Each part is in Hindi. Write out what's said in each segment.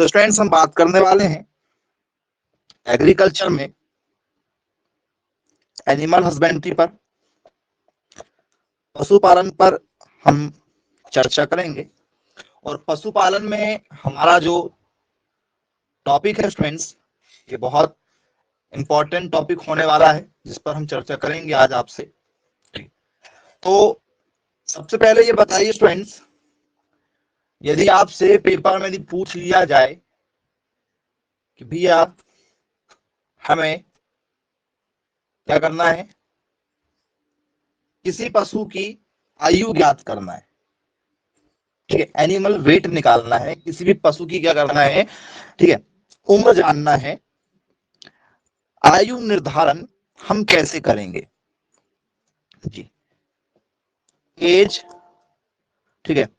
तो स्टूडेंट्स हम बात करने वाले हैं एग्रीकल्चर में एनिमल हस्बेंड्री पर, पशुपालन पर हम चर्चा करेंगे। और पशुपालन में हमारा जो टॉपिक है स्टूडेंट्स, ये बहुत इंपॉर्टेंट टॉपिक होने वाला है जिस पर हम चर्चा करेंगे आज आपसे। तो सबसे पहले ये बताइए स्टूडेंट्स, यदि आपसे पेपर में यदि पूछ लिया जाए कि भैया हमें क्या करना है, किसी पशु की आयु ज्ञात करना है, ठीक है, एनिमल वेट निकालना है, किसी भी पशु की क्या करना है, ठीक है, उम्र जानना है, आयु निर्धारण हम कैसे करेंगे जी। एज, ठीक है,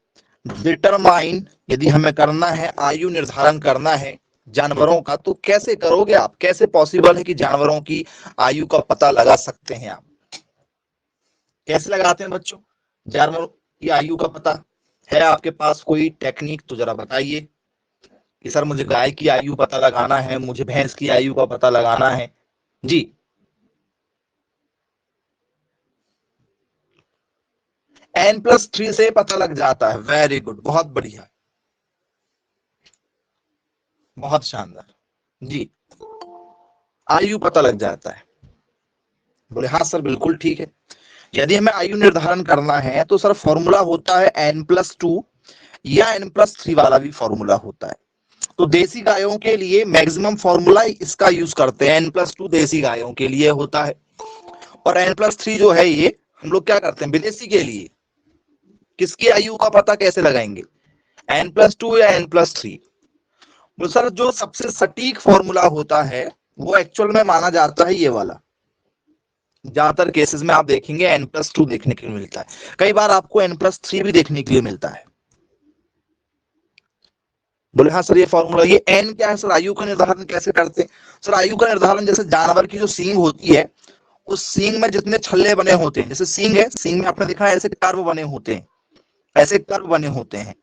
डिटरमाइन, यदि हमें करना है आयु निर्धारण करना है जानवरों का, तो कैसे करोगे आप, कैसे पॉसिबल है कि जानवरों की आयु का पता लगा सकते हैं आप, कैसे लगाते हैं बच्चों जानवरों की आयु का पता? है आपके पास कोई टेक्निक तो जरा बताइए कि सर मुझे गाय की आयु पता लगाना है, मुझे भैंस की आयु का पता लगाना है जी। N+3 से पता लग जाता है, वेरी गुड, बहुत बढ़िया, बहुत शानदार जी, आयु पता लग जाता है। बोले हाँ सर बिल्कुल ठीक है। यदि हमें आयु निर्धारण करना है तो सर फॉर्मूला होता है N+2 या N+3 वाला भी फॉर्मूला होता है। तो देसी गायों के लिए मैक्सिमम फॉर्मूला इसका यूज करते हैं, N+2 देसी गायों के लिए होता है, और N+3 जो है ये हम लोग क्या करते हैं विदेशी के लिए। किसकी आयु का पता कैसे लगाएंगे, N+2 या N+3? तो सर जो सबसे सटीक फॉर्मूला होता है वो एक्चुअल में माना जाता है ये वाला। ज्यादातर केसेस में आप देखेंगे N+2 देखने के लिए मिलता है, कई बार आपको N+3 भी देखने के लिए मिलता है। बोले हाँ सर ये फॉर्मूला, ये एन क्या है सर, आयु का निर्धारण कैसे करते हैं? सर आयु का निर्धारण जैसे जानवर की जो सींग होती है, उस सींग में जितने छल्ले बने होते हैं, जैसे सींग है, सींग में आपने देखा है ऐसे कर्व बने होते हैं, ऐसे कर्व बने होते हैं।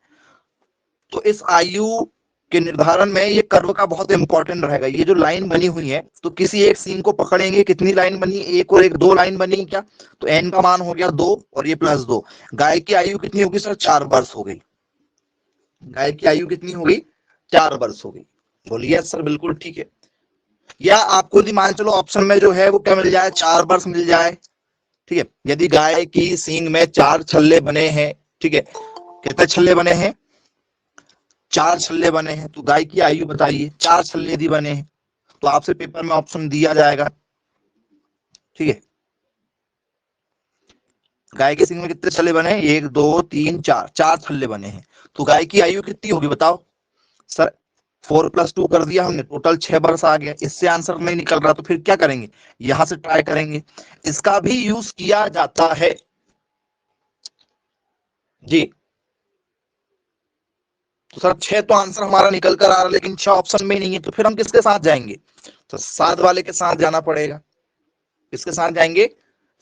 तो इस आयु के निर्धारण में ये कर्व का बहुत इंपॉर्टेंट रहेगा। ये जो लाइन बनी हुई है, तो किसी एक सींग को पकड़ेंगे, कितनी लाइन बनी, एक और एक, दो लाइन बनी क्या, तो एन का मान हो गया 2 और ये +2। गाय की आयु कितनी होगी सर, 4 वर्ष हो गई। गाय की आयु कितनी होगी, 4 वर्ष हो गई। बोलिए सर बिल्कुल ठीक है। या आपको यदि मान चलो ऑप्शन में जो है वो क्या मिल जाए, 4 वर्ष मिल जाए, ठीक है। यदि गाय की सींग में 4 छल्ले बने हैं, ठीक है, कितने छल्ले बने हैं, 4 छल्ले बने हैं, तो गाय की आयु बताइए। 4 छल्ले यदि बने हैं तो आपसे पेपर में ऑप्शन दिया जाएगा, ठीक है। गाय की सींग में कितने छल्ले बने हैं, 1 2 3 4, 4 छल्ले बने हैं, तो गाय की आयु कितनी होगी बताओ सर। 4+2 कर दिया हमने, टोटल 6 वर्ष आ गया। इससे आंसर नहीं निकल रहा तो फिर क्या करेंगे, यहां से ट्राई करेंगे। इसका भी यूज किया जाता है जी। तो सर 6 तो आंसर हमारा निकल कर आ रहा है, लेकिन 6 ऑप्शन में ही नहीं है, तो फिर हम किसके साथ जाएंगे, तो 7 वाले के साथ जाना पड़ेगा। किसके साथ जाएंगे,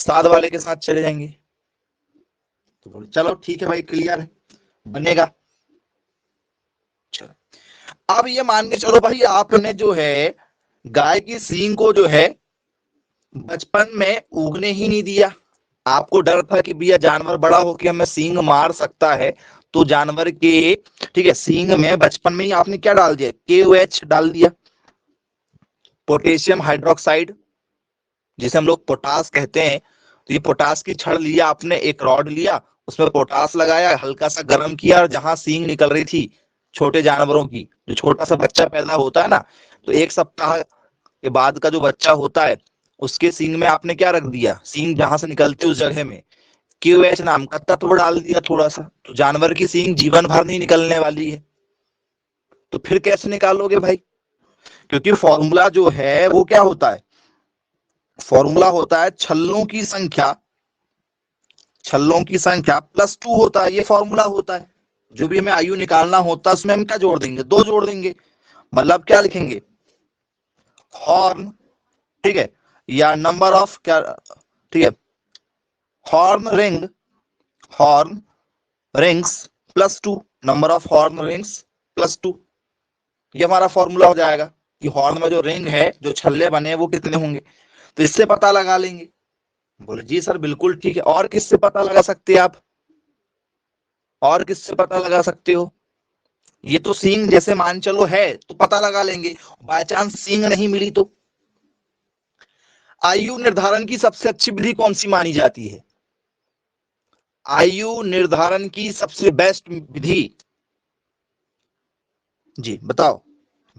7 वाले के साथ चले जाएंगे। तो बोले चलो ठीक है भाई, क्लियर है, बनेगा। चलो अब ये मान के चलो भाई, आपने जो है गाय की सींग को जो है बचपन में उगने ही नहीं दिया। आपको डर था कि भैया जानवर बड़ा होकर हमें सींग मार सकता है, तो जानवर के, ठीक है, सींग में बचपन में ही आपने क्या डाल दिया, KOH डाल दिया, पोटेशियम हाइड्रोक्साइड, जिसे हम लोग पोटास कहते हैं। तो ये पोटास की छड़ लिया आपने, एक रॉड लिया, उसमें पोटास लगाया, हल्का सा गर्म किया, और जहां सींग निकल रही थी छोटे जानवरों की, जो छोटा सा बच्चा पैदा होता है ना, तो 1 सप्ताह के बाद का जो बच्चा होता है, उसके सींग में आपने क्या रख दिया, सींग जहां से निकलती है उस जगह में KOH नाम का तत्व डाल दिया थोड़ा सा। तो जानवर की सींग जीवन भर नहीं निकलने वाली है। तो फिर कैसे निकालोगे भाई, क्योंकि फॉर्मूला जो है वो क्या होता है, फॉर्मूला होता है छल्लों की संख्या, छल्लों की संख्या +2 होता है, ये फॉर्मूला होता है। जो भी हमें आयु निकालना होता है उसमें हम क्या जोड़ देंगे, 2 जोड़ देंगे। मतलब क्या लिखेंगे, हॉर्न, ठीक है, या नंबर ऑफ क्या, ठीक है, horn ring, horn rings +2, number of horn rings +2। ये हमारा फॉर्मूला हो जाएगा कि हॉर्न में जो रिंग है, जो छल्ले बने हैं, वो कितने होंगे, तो इससे पता लगा लेंगे। बोले जी सर बिल्कुल ठीक है। और किससे पता लगा सकते हैं आप? और किससे पता लगा सकते हो? ये तो सींग जैसे मान चलो है तो पता लगा लेंगे, बाय चांस सींग नहीं मिली तो। आयु निर्धारण की सबसे अच्छी विधि कौन सी मानी जाती है? आयु निर्धारण की सबसे बेस्ट विधि, जी बताओ,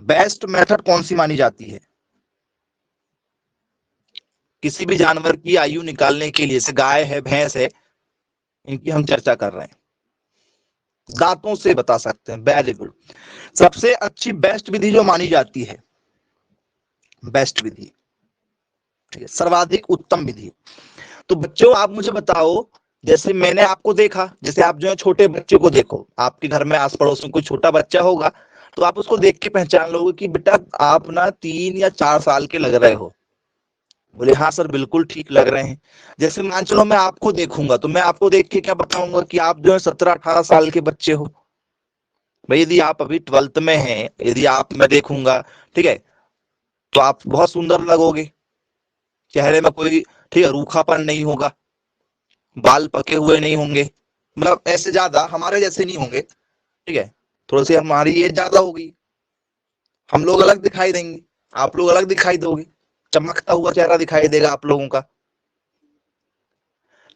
बेस्ट मेथड कौन सी मानी जाती है किसी भी जानवर की आयु निकालने के लिए? जैसे गाय है, भैंस है, इनकी हम चर्चा कर रहे हैं, दांतों से बता सकते हैं। Very good. सबसे अच्छी बेस्ट विधि जो मानी जाती है, बेस्ट विधि, ठीक है, सर्वाधिक उत्तम विधि। तो बच्चों आप मुझे बताओ, जैसे मैंने आपको देखा, जैसे आप जो है छोटे बच्चे को देखो, आपके घर में आस पड़ोस में कोई छोटा बच्चा होगा तो आप उसको देख के पहचान लोगे कि बेटा आप ना 3 या 4 साल के लग रहे हो। बोले हाँ सर बिल्कुल ठीक लग रहे हैं। जैसे मान चलो मैं आपको देखूंगा तो मैं आपको देख के क्या बताऊंगा कि आप जो है 17-18 साल के बच्चे हो। भाई यदि आप अभी 12th में हैं, यदि आप मैं देखूंगा, ठीक है, तो आप बहुत सुंदर लगोगे, चेहरे में कोई, ठीक है, रूखापन नहीं होगा, बाल पके हुए नहीं होंगे, मतलब ऐसे ज्यादा हमारे जैसे नहीं होंगे, ठीक है, थोड़ी सी हमारी एज ज्यादा होगी, हम लोग अलग दिखाई देंगे, आप लोग अलग दिखाई दोगे, चमकता हुआ चेहरा दिखाई देगा आप लोगों का।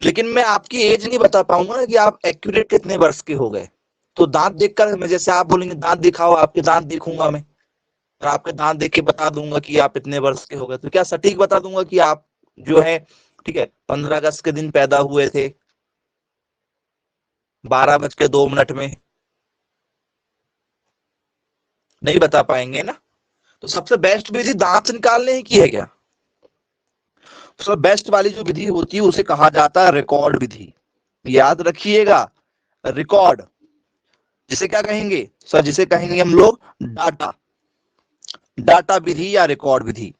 लेकिन मैं आपकी एज नहीं बता पाऊंगा ना कि आप एक्यूरेट कितने वर्ष के हो गए। तो दांत देखकर, मैं जैसे आप बोलेंगे दांत दिखाओ, आपके दांत देखूंगा मैं, और आपके दांत देख के बता दूंगा कि आप इतने वर्ष के हो गए, तो क्या सटीक बता दूंगा कि आप जो है, ठीक है, 15 अगस्त के दिन पैदा हुए थे 12:02 में? नहीं बता पाएंगे ना। तो सबसे बेस्ट विधि दांत निकालने की है क्या? सबसे बेस्ट वाली जो विधि होती है उसे कहा जाता है रिकॉर्ड विधि। याद रखिएगा, रिकॉर्ड, जिसे क्या कहेंगे सर? जिसे कहेंगे हम लोग डाटा, डाटा विधि या रिकॉर्ड विधि।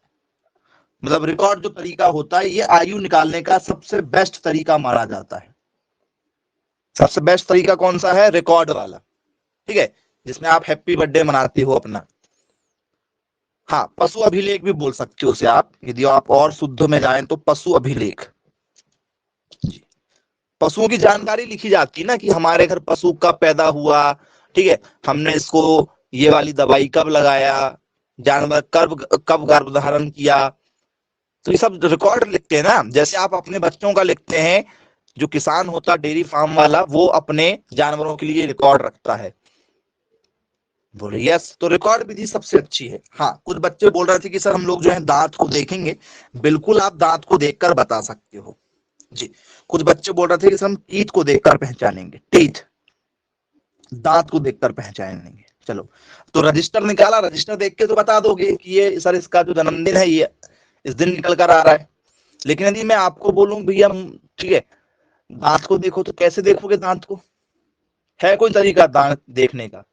मतलब रिकॉर्ड जो तरीका होता है, ये आयु निकालने का सबसे बेस्ट तरीका माना जाता है। सबसे बेस्ट तरीका कौन सा है? रिकॉर्ड वाला, ठीक है, जिसमें आप हैप्पी बर्थडे मनाते हो अपना। हाँ, पशु अभिलेख भी बोल सकते हो उसे आप, यदि आप और शुद्ध में जाएं तो पशु अभिलेख। पशुओं की जानकारी लिखी जाती है ना कि हमारे घर पशु कब पैदा हुआ, ठीक है, हमने इसको ये वाली दवाई कब लगाया, जानवर कब कब गर्भ धारण किया, तो ये सब रिकॉर्ड लिखते हैं ना। जैसे आप अपने बच्चों का लिखते हैं, जो किसान होता डेयरी फार्म वाला, वो अपने जानवरों के लिए रिकॉर्ड रखता है। बोले यस, तो रिकॉर्ड विधि सबसे अच्छी है। हाँ, कुछ बच्चे बोल रहे थे कि सर हम लोग जो है दांत को देखेंगे। बिल्कुल आप दांत को देखकर बता सकते हो जी। कुछ बच्चे बोल रहे थे कि सर हम टीथ को देखकर पहचानेंगे, टीथ, दांत को देखकर पहचानेंगे। चलो, तो रजिस्टर निकाला, रजिस्टर देख के तो बता दोगे कि ये सर इसका जो जन्मदिन है ये इस दिन निकल कर आ रहा है। लेकिन यदि मैं आपको बोलूं भैया, ठीक है, दांत को देखो, तो कैसे देखोगे दांत को? है कोई तरीका दांत देखने का?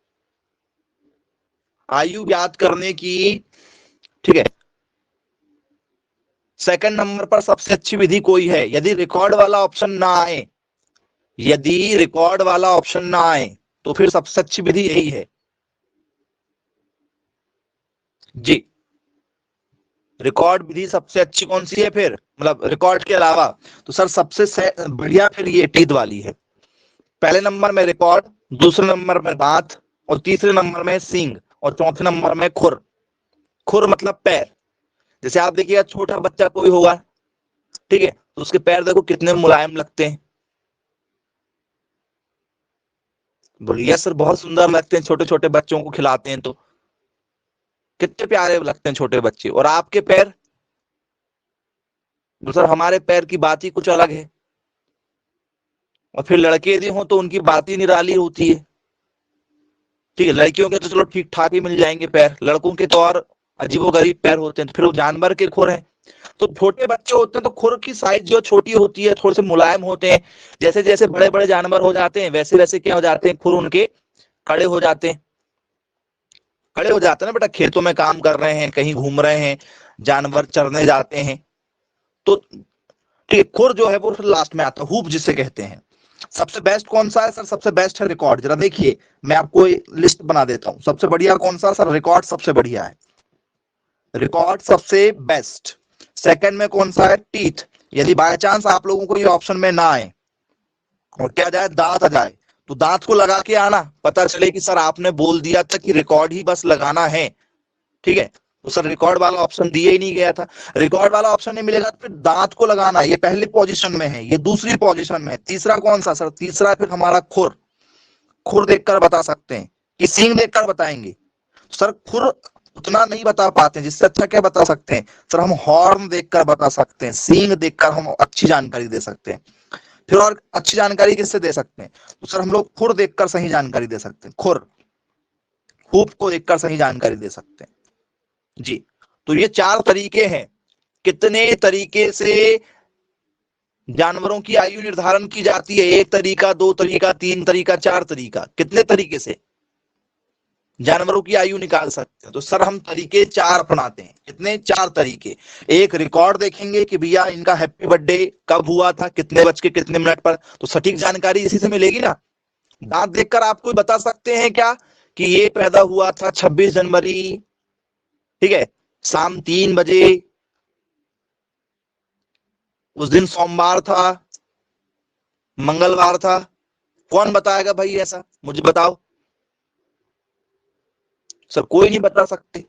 आयु याद करने की, ठीक है, सेकंड नंबर पर सबसे अच्छी विधि कोई है? यदि रिकॉर्ड वाला ऑप्शन ना आए, यदि रिकॉर्ड वाला ऑप्शन ना आए, तो फिर सबसे अच्छी विधि यही है जी। रिकॉर्ड विधि सबसे अच्छी कौन सी है फिर, मतलब रिकॉर्ड के अलावा? तो सर सबसे बढ़िया फिर ये टीथ वाली है। पहले नंबर में रिकॉर्ड, दूसरे नंबर में दांत, और तीसरे नंबर में सींग, और चौथे नंबर में खुर। खुर मतलब पैर। जैसे आप देखिएगा छोटा बच्चा कोई होगा, ठीक है, तो उसके पैर देखो कितने मुलायम लगते हैं। बोलिए सर बहुत सुंदर लगते हैं, छोटे छोटे बच्चों को खिलाते हैं तो कितने प्यारे लगते हैं छोटे बच्चे। और आपके पैर, तो सर हमारे पैर की बात ही कुछ अलग है। और फिर लड़के यदि हों तो उनकी बात ही निराली होती है, ठीक है। लड़कियों के तो चलो ठीक ठाक ही मिल जाएंगे पैर, लड़कों के तो और अजीबोगरीब पैर होते हैं। फिर वो जानवर के खुर हैं, तो छोटे बच्चे होते हैं तो खुर की साइज जो छोटी होती है, थोड़े से मुलायम होते हैं। जैसे जैसे बड़े बड़े जानवर हो जाते हैं वैसे वैसे क्या हो जाते हैं, खुर उनके कड़े हो जाते हैं। खड़े हो जाते हैं ना बेटा, खेतों में काम कर रहे हैं, कहीं घूम रहे हैं, जानवर चरने जाते हैं, तो ठीक है, खुर जो है वो लास्ट में आता है, हुप जिसे कहते हैं। सबसे बेस्ट कौन सा है सर? सबसे बेस्ट है रिकॉर्ड। जरा देखिए, मैं आपको लिस्ट बना देता हूं। सबसे बढ़िया कौन सा सर? रिकॉर्ड सबसे बढ़िया है, रिकॉर्ड सबसे बेस्ट। सेकंड में कौन सा है? टीथ। यदि बाय चांस आप लोगों को ये ऑप्शन में ना आए और क्या जाए, दांत आ जाए, तो दांत को लगा के आना, पता चले कि सर आपने बोल दिया था कि रिकॉर्ड ही बस लगाना है, ठीक है, तो सर रिकॉर्ड वाला ऑप्शन दिया ही नहीं गया था। रिकॉर्ड वाला ऑप्शन नहीं मिलेगा तो फिर दांत को लगाना है, ये पहली पोजीशन में है, ये दूसरी पोजीशन में है। तीसरा कौन सा सर? तीसरा फिर हमारा खुर। खुर देखकर बता सकते हैं कि सींग देखकर बताएंगे? सर खुर उतना नहीं बता पाते, जिससे अच्छा क्या बता सकते हैं सर? हम हॉर्न देखकर बता सकते हैं, सींग देखकर हम अच्छी जानकारी दे सकते हैं। फिर और अच्छी जानकारी किससे दे सकते हैं? तो सर हम लोग खुर देखकर सही जानकारी दे सकते हैं, खुर, खूब को देखकर सही जानकारी दे सकते हैं जी। तो ये 4 तरीके हैं। कितने तरीके से जानवरों की आयु निर्धारण की जाती है? 1 तरीका, 2 तरीका, 3 तरीका, 4 तरीका। कितने तरीके से जानवरों की आयु निकाल सकते हैं? तो सर हम तरीके 4 अपनाते हैं। कितने? 4 तरीके। एक, रिकॉर्ड देखेंगे कि भैया इनका हैप्पी बर्थडे कब हुआ था, कितने बज के कितने मिनट पर, तो सटीक जानकारी इसी से मिलेगी ना। दांत देखकर आपको बता सकते हैं क्या कि ये पैदा हुआ था 26 जनवरी, ठीक है, शाम 3 बजे, उस दिन सोमवार था, मंगलवार था? कौन बताएगा भाई ऐसा? मुझे बताओ सर, कोई नहीं बता सकते।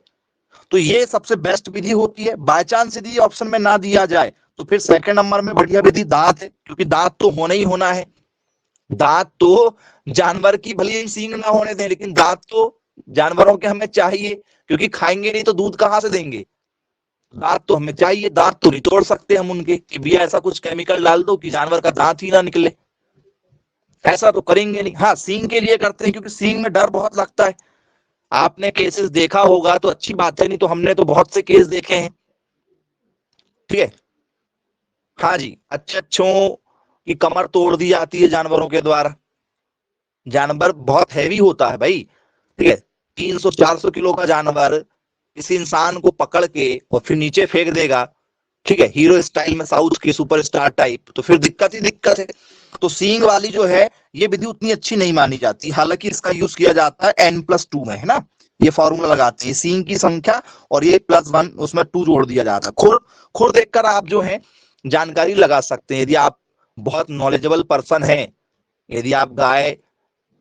तो ये सबसे बेस्ट विधि होती है। बाय चांस यदि ऑप्शन में ना दिया जाए तो फिर सेकंड नंबर में बढ़िया विधि दांत है, क्योंकि दांत तो होना ही होना है। दांत तो जानवर की भले ही सींग ना होने दें, लेकिन दांत तो जानवरों के हमें चाहिए, क्योंकि खाएंगे नहीं तो दूध कहां से देंगे? दांत तो हमें चाहिए। दांत तो नहीं तोड़ सकते हम उनके कि भैया ऐसा कुछ केमिकल डाल दो कि जानवर का दांत ही ना निकले, ऐसा तो करेंगे नहीं। हाँ, सींग के लिए करते हैं, क्योंकि सींग में डर बहुत लगता है। आपने केसेस देखा होगा तो अच्छी बात है, नहीं तो हमने तो बहुत से केस देखे हैं, ठीक है। हाँ जी, अच्छे अच्छों की कमर तोड़ दी जाती है जानवरों के द्वारा। जानवर बहुत हैवी होता है भाई, ठीक है, 300-400 किलो का जानवर किसी इंसान को पकड़ के और फिर नीचे फेंक देगा, ठीक है, हीरो स्टाइल में, साउथ के सुपरस्टार टाइप, तो फिर दिक्कत ही दिक्कत है। तो सींग वाली जो है ये विधि उतनी अच्छी नहीं मानी जाती, हालांकि इसका यूज किया जाता है N+2 में, है ना। ये फॉर्मूला लगाते हैं सींग की संख्या और ये +1, उसमें 2 जोड़ दिया जाता है। खुर, खुर देखकर आप जो है जानकारी लगा सकते हैं, यदि आप बहुत नॉलेजेबल पर्सन हैं, यदि आप गाय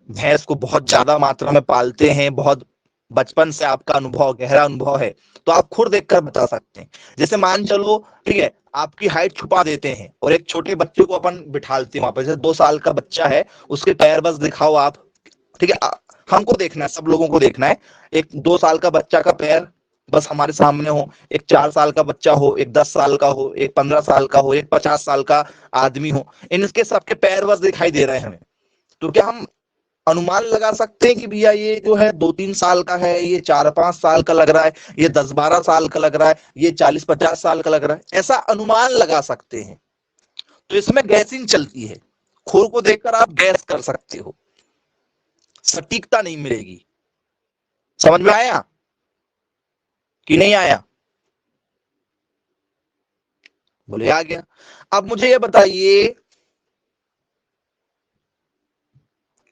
भैंस को बहुत ज्यादा मात्रा में पालते हैं, बहुत बचपन से आपका अनुभव, गहरा अनुभव है, तो आप खुद देखकर बता सकते हैं। जैसे मान चलो, ठीक है, आपकी हाइट छुपा देते हैं और एक छोटे बच्चे को अपन बिठालते हैं वहां पर, जैसे 2 साल का बच्चा है, उसके पैर बस दिखाओ आप, ठीक है, हमको देखना है, सब लोगों को देखना है। एक 2 साल का बच्चा का पैर बस हमारे सामने हो, एक 4 साल का बच्चा हो, एक 10 साल का हो, एक 15 साल का हो, एक 50 साल का आदमी हो, इनके सबके पैर बस दिखाई दे रहे हैं हमें। तो क्या हम अनुमान लगा सकते हैं कि भैया ये जो है 2-3 साल का है, ये 4-5 साल का लग रहा है, ये 10-12 साल का लग रहा है, ये 40-50 साल का लग रहा है? ऐसा अनुमान लगा सकते हैं। तो इसमें गैसिंग चलती है, खुर को देखकर आप गैस कर सकते हो, सटीकता नहीं मिलेगी। समझ में आया कि नहीं आया? बोले आ गया। अब मुझे ये बताइए,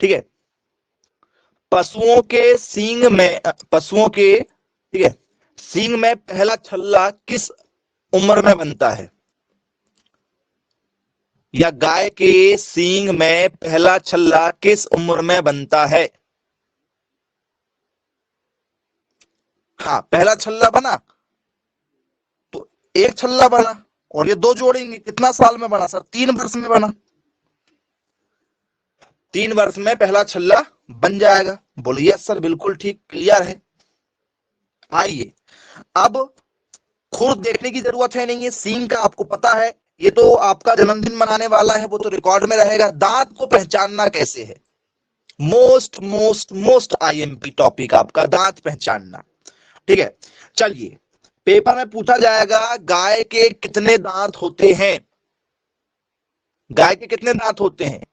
ठीक है, पशुओं के सींग में, पशुओं के, ठीक है, सींग में पहला छल्ला किस उम्र में बनता है? या गाय के सींग में पहला छल्ला किस उम्र में बनता है? हाँ, पहला छल्ला बना तो एक छल्ला बना, और ये 2 जोड़ेंगे, कितना साल में बना सर? 3 वर्ष में बना। 3 वर्ष में पहला छल्ला बन जाएगा। बोलिए सर, बिल्कुल ठीक, क्लियर है। आइए, अब खुद देखने की जरूरत है नहीं है, सींग का आपको पता है, ये तो आपका जन्मदिन मनाने वाला है, वो तो रिकॉर्ड में रहेगा। दांत को पहचानना कैसे है? Most most most IMP topic आपका, दांत पहचानना, ठीक है। चलिए, पेपर में पूछा जाएगा गाय के कितने दांत होते हैं? गाय के कितने दांत होते हैं?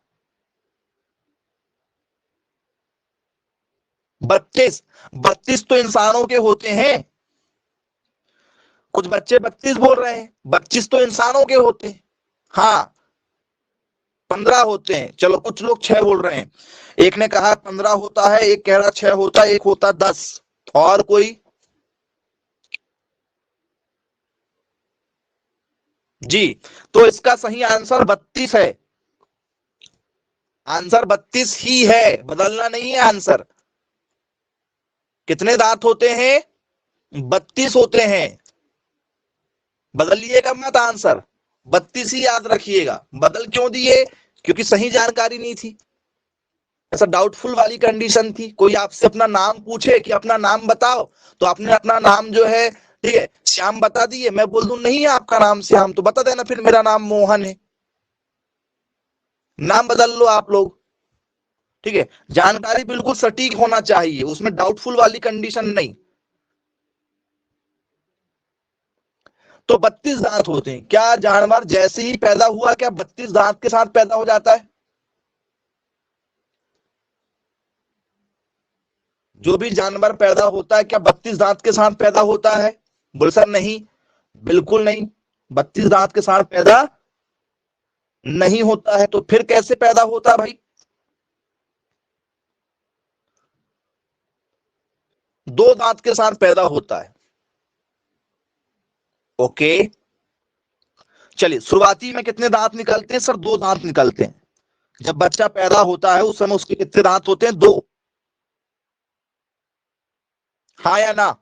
32। 32 तो इंसानों के होते हैं। कुछ बच्चे 32 बोल रहे हैं, 25 तो इंसानों के होते हैं। हाँ, 15 होते हैं। चलो कुछ लोग 6 बोल रहे हैं, एक ने कहा 15 होता है, एक कह रहा 6 होता है, एक होता 10, और कोई? जी, तो इसका सही आंसर 32 है। आंसर 32 ही है, बदलना नहीं है आंसर। कितने दांत होते हैं? 32 होते हैं। बदलिएगा मत आंसर, 32 ही याद रखिएगा। बदल क्यों दिए? क्योंकि सही जानकारी नहीं थी, ऐसा डाउटफुल वाली कंडीशन थी। कोई आपसे अपना नाम पूछे कि अपना नाम बताओ, तो आपने अपना नाम जो है, ठीक है, श्याम बता दिए। मैं बोल दूं नहीं है आपका नाम श्याम, तो बता देना फिर मेरा नाम मोहन है। नाम बदल लो आप लोग, ठीक है। जानकारी बिल्कुल सटीक होना चाहिए, उसमें डाउटफुल वाली कंडीशन नहीं। तो 32 दांत होते हैं। क्या जानवर जैसे ही पैदा हुआ क्या 32 दांत के साथ पैदा हो जाता है? जो भी जानवर पैदा होता है क्या 32 दांत के साथ पैदा होता है? बोल सर नहीं, बिल्कुल नहीं, 32 दांत के साथ पैदा नहीं होता है। तो फिर कैसे पैदा होता है भाई? 2 दांत के साथ पैदा होता है। ओके, चलिए, शुरुआती में कितने दांत निकलते हैं? सर 2 दांत निकलते हैं। जब बच्चा पैदा होता है उस समय उसके कितने दांत होते हैं? 2। हाँ या ना?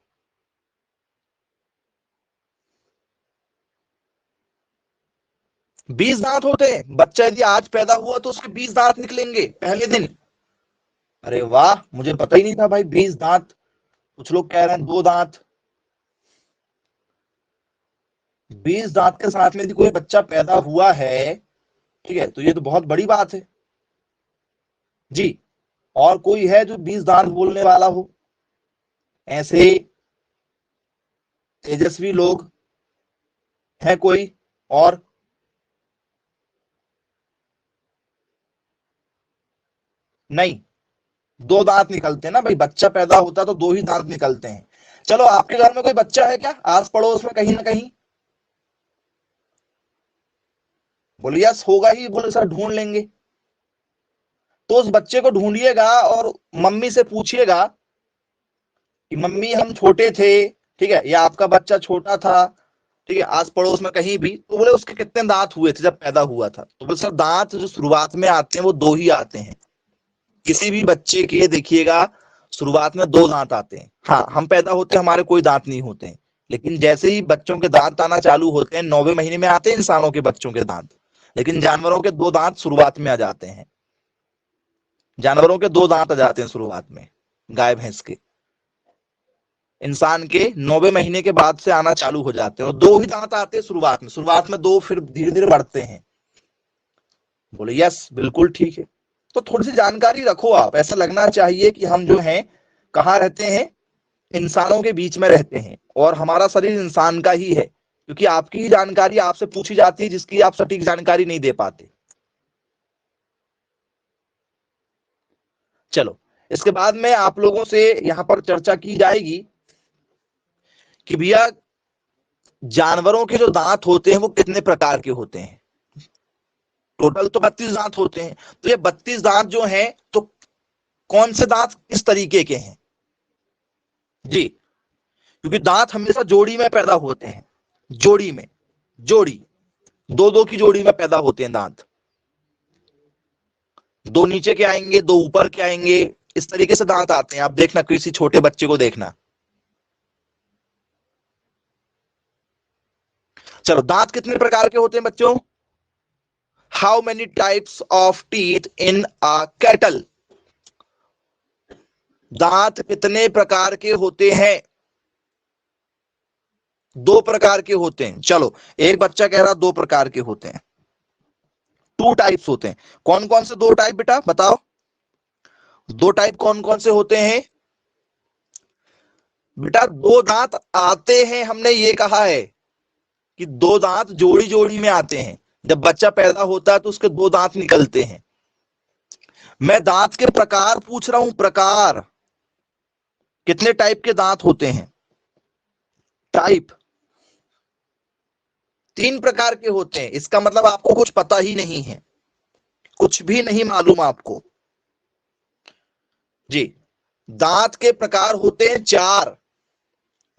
20 दांत होते हैं। बच्चा यदि आज पैदा हुआ तो उसके 20 दांत निकलेंगे पहले दिन। अरे वाह, मुझे पता ही नहीं था भाई 20 दांत। कुछ लोग कह रहे हैं 2 दांत। 20 दांत के साथ में यदि कोई बच्चा पैदा हुआ है, ठीक है, तो ये तो बहुत बड़ी बात है जी। और कोई है जो 20 दांत बोलने वाला हो? ऐसे तेजस्वी लोग हैं कोई? और? नहीं, 2 दांत निकलते हैं ना भाई, बच्चा पैदा होता है तो 2 ही दांत निकलते हैं। चलो, आपके घर में कोई बच्चा है क्या आस पड़ोस में कहीं ना कहीं? बोले यस होगा ही, बोले सर ढूंढ लेंगे। तो उस बच्चे को ढूंढिएगा और मम्मी से पूछिएगा कि मम्मी हम छोटे थे, ठीक है, या आपका बच्चा छोटा था, ठीक है, आस पड़ोस में कहीं भी, तो बोले उसके कितने दांत हुए थे जब पैदा हुआ था? तो बोले सर दांत जो शुरुआत में आते हैं वो 2 ही आते हैं। किसी भी बच्चे के देखिएगा शुरुआत में 2 दांत आते हैं। हाँ, हम पैदा होते हैं हमारे कोई दांत नहीं होते हैं, लेकिन जैसे ही बच्चों के दांत आना चालू होते हैं, 9वें महीने में आते हैं इंसानों के बच्चों के दांत, लेकिन जानवरों के 2 दांत शुरुआत में आ जाते हैं। जानवरों के 2 दांत आ जाते हैं शुरुआत में, गाय भैंस के। इंसान के 9वें महीने के बाद से आना चालू हो जाते हैं, और 2 ही दांत आते हैं शुरुआत में। शुरुआत में 2, फिर धीरे धीरे बढ़ते हैं। बोले यस बिल्कुल ठीक है। तो थोड़ी सी जानकारी रखो आप, ऐसा लगना चाहिए कि हम जो हैं कहाँ रहते हैं, इंसानों के बीच में रहते हैं, और हमारा शरीर इंसान का ही है, क्योंकि आपकी ही जानकारी आपसे पूछी जाती है जिसकी आप सटीक जानकारी नहीं दे पाते। चलो, इसके बाद में आप लोगों से यहां पर चर्चा की जाएगी कि भैया जानवरों के जो दांत होते हैं वो कितने प्रकार के होते हैं। टोटल तो 32 दांत होते हैं। तो ये 32 दांत जो हैं, तो कौन से दांत किस तरीके के हैं जी? क्योंकि दांत हमेशा जोड़ी में पैदा होते हैं, जोड़ी में, जोड़ी, 2-2 की जोड़ी में पैदा होते हैं दांत। 2 नीचे के आएंगे, 2 ऊपर के आएंगे, इस तरीके से दांत आते हैं। आप देखना, किसी छोटे बच्चे को देखना। चलो, दांत कितने प्रकार के होते हैं बच्चों? How many types of teeth in a cattle? दांत कितने प्रकार के होते हैं? 2 प्रकार के होते हैं। चलो, एक बच्चा कह रहा 2 प्रकार के होते हैं, 2 टाइप्स होते हैं। कौन कौन से 2 टाइप बेटा बताओ? 2 टाइप कौन कौन से होते हैं बेटा? 2 दांत आते हैं, हमने ये कहा है कि 2 दांत जोड़ी जोड़ी में आते हैं। जब बच्चा पैदा होता है तो उसके 2 दांत निकलते हैं। मैं दांत के प्रकार पूछ रहा हूं, प्रकार, कितने टाइप के दांत होते हैं? टाइप 3 प्रकार के होते हैं। इसका मतलब आपको कुछ पता ही नहीं है। कुछ भी नहीं मालूम आपको जी। दांत के प्रकार होते हैं 4।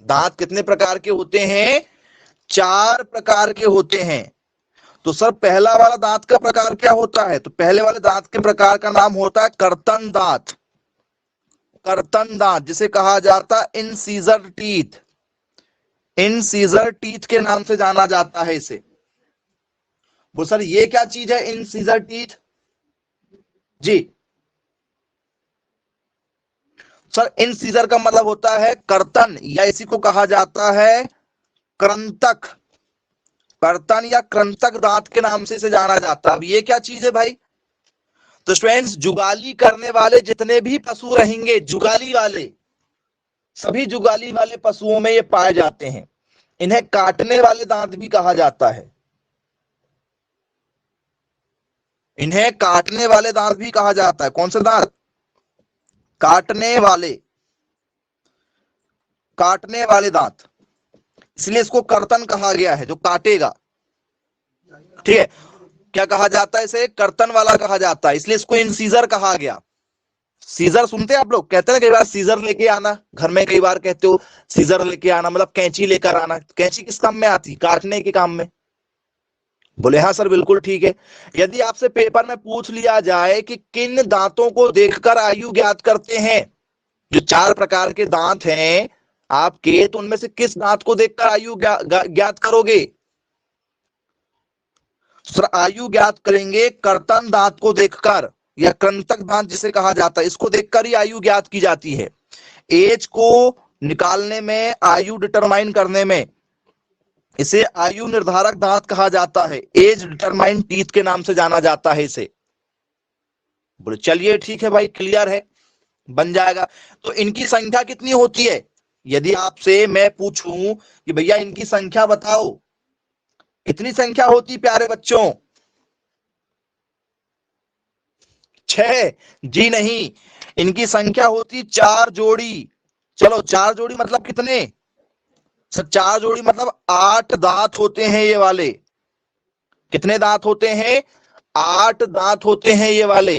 दांत कितने प्रकार के होते हैं? 4 प्रकार के होते हैं। तो सर पहला वाला दांत का प्रकार क्या होता है? तो पहले वाले दांत के प्रकार का नाम होता है कर्तन दांत। कर्तन दांत जिसे कहा जाता है इनसीजर टीथ। इनसीजर टीथ के नाम से जाना जाता है इसे। वो सर ये क्या चीज है इनसीजर टीथ? जी सर इनसीजर का मतलब होता है कर्तन, या इसी को कहा जाता है कृंतक। कर्तन या कृंतक दांत के नाम से इसे जाना जाता है। अब ये क्या चीज है भाई? तो स्टूडेंट्स जुगाली करने वाले जितने भी पशु रहेंगे, जुगाली वाले, सभी जुगाली वाले पशुओं में ये पाए जाते हैं। इन्हें काटने वाले दांत भी कहा जाता है। इन्हें काटने वाले दांत भी कहा जाता है। कौन से दांत? काटने वाले, काटने वाले दांत, इसलिए इसको कर्तन कहा गया है, जो काटेगा। ठीक है, क्या कहा जाता है इसे? कर्तन वाला कहा जाता है, इसलिए इसको इंसीजर कहा गया। सीजर सुनते हैं आप लोग? कहते हैं कई बार सीजर लेके आना, घर में कई बार कहते हो सीजर लेके आना, मतलब कैंची लेकर आना। कैंची किस काम में आती? काटने के काम में। बोले हाँ सर बिल्कुल ठीक है। यदि आपसे पेपर में पूछ लिया जाए कि किन दांतों को देखकर आयु ज्ञात करते हैं, जो 4 प्रकार के दांत हैं आपके, तो उनमें से किस दांत को देखकर आयु ज्ञात करोगे? सर आयु ज्ञात करेंगे कर्तन दांत को देखकर, या कृंतक दांत जिसे कहा जाता है, इसको देखकर ही आयु ज्ञात की जाती है। एज को निकालने में, आयु डिटरमाइन करने में, इसे आयु निर्धारक दांत कहा जाता है। एज डिटरमाइन टीथ के नाम से जाना जाता है इसे। बोले चलिए ठीक है भाई, क्लियर है, बन जाएगा। तो इनकी संख्या कितनी होती है? यदि आपसे मैं पूछूं कि भैया इनकी संख्या बताओ, कितनी संख्या होती प्यारे बच्चों? 6? जी नहीं, इनकी संख्या होती 4 जोड़ी। चलो 4 जोड़ी मतलब कितने? सर 4 जोड़ी मतलब 8 दांत होते हैं ये वाले। कितने दांत होते हैं? 8 दांत होते हैं ये वाले।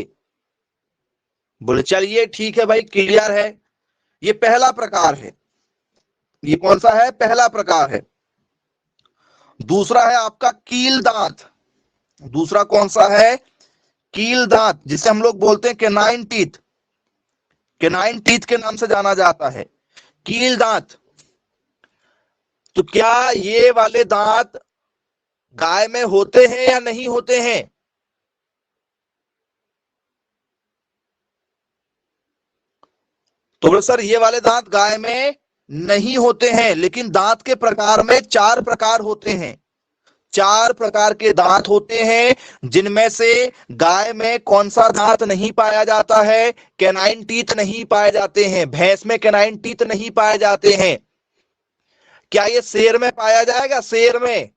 बोले चलिए ठीक है भाई, क्लियर है। ये पहला प्रकार है। ये कौन सा है? पहला प्रकार है। दूसरा है आपका कील दांत। दूसरा कौन सा है? कील दांत, जिसे हम लोग बोलते हैं केनाइन टीथ। केनाइन टीथ के नाम से जाना जाता है, कील दांत। तो क्या ये वाले दांत गाय में होते हैं या नहीं होते हैं? तो सर ये वाले दांत गाय में नहीं होते हैं, लेकिन दांत के प्रकार में 4 प्रकार होते हैं। 4 प्रकार के दांत होते हैं, जिनमें से गाय में कौन सा दांत नहीं पाया जाता है? कैनाइन टीथ नहीं पाए जाते हैं। भैंस में कैनाइन टीथ नहीं पाए जाते हैं। क्या ये शेर में पाया जाएगा? शेर में?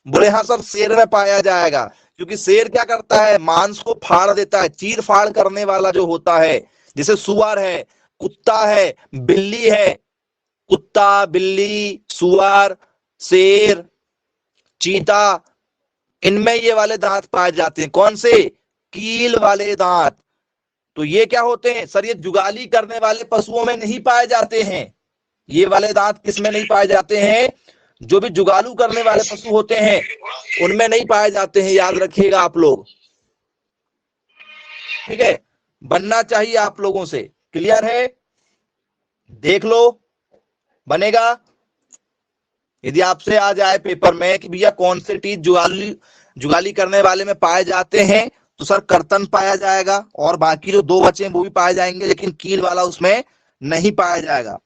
बोले हाँ सर शेर में पाया जाएगा, क्योंकि शेर क्या करता है? मांस को फाड़ देता है, चीर फाड़ करने वाला जो होता है। जैसे सुअर है, कुत्ता है, बिल्ली है। कुत्ता, बिल्ली, सुअर, शेर, चीता, इनमें ये वाले दांत पाए जाते हैं। कौन से? कील वाले दांत। तो ये क्या होते हैं सर? ये जुगाली करने वाले पशुओं में नहीं पाए जाते हैं। ये वाले दांत किसमें नहीं पाए जाते हैं? जो भी जुगालू करने वाले पशु होते हैं उनमें नहीं पाए जाते हैं, याद रखिएगा आप लोग। ठीक है, बनना चाहिए आप लोगों से। क्लियर है? देख लो, बनेगा। यदि आपसे आ जाए पेपर में कि भैया कौन से टीथ जुगाली करने वाले में पाए जाते हैं, तो सर कर्तन पाया जाएगा, और बाकी जो 2 बचे हैं वो भी पाए जाएंगे, लेकिन कील वाला उसमें नहीं पाया जाएगा।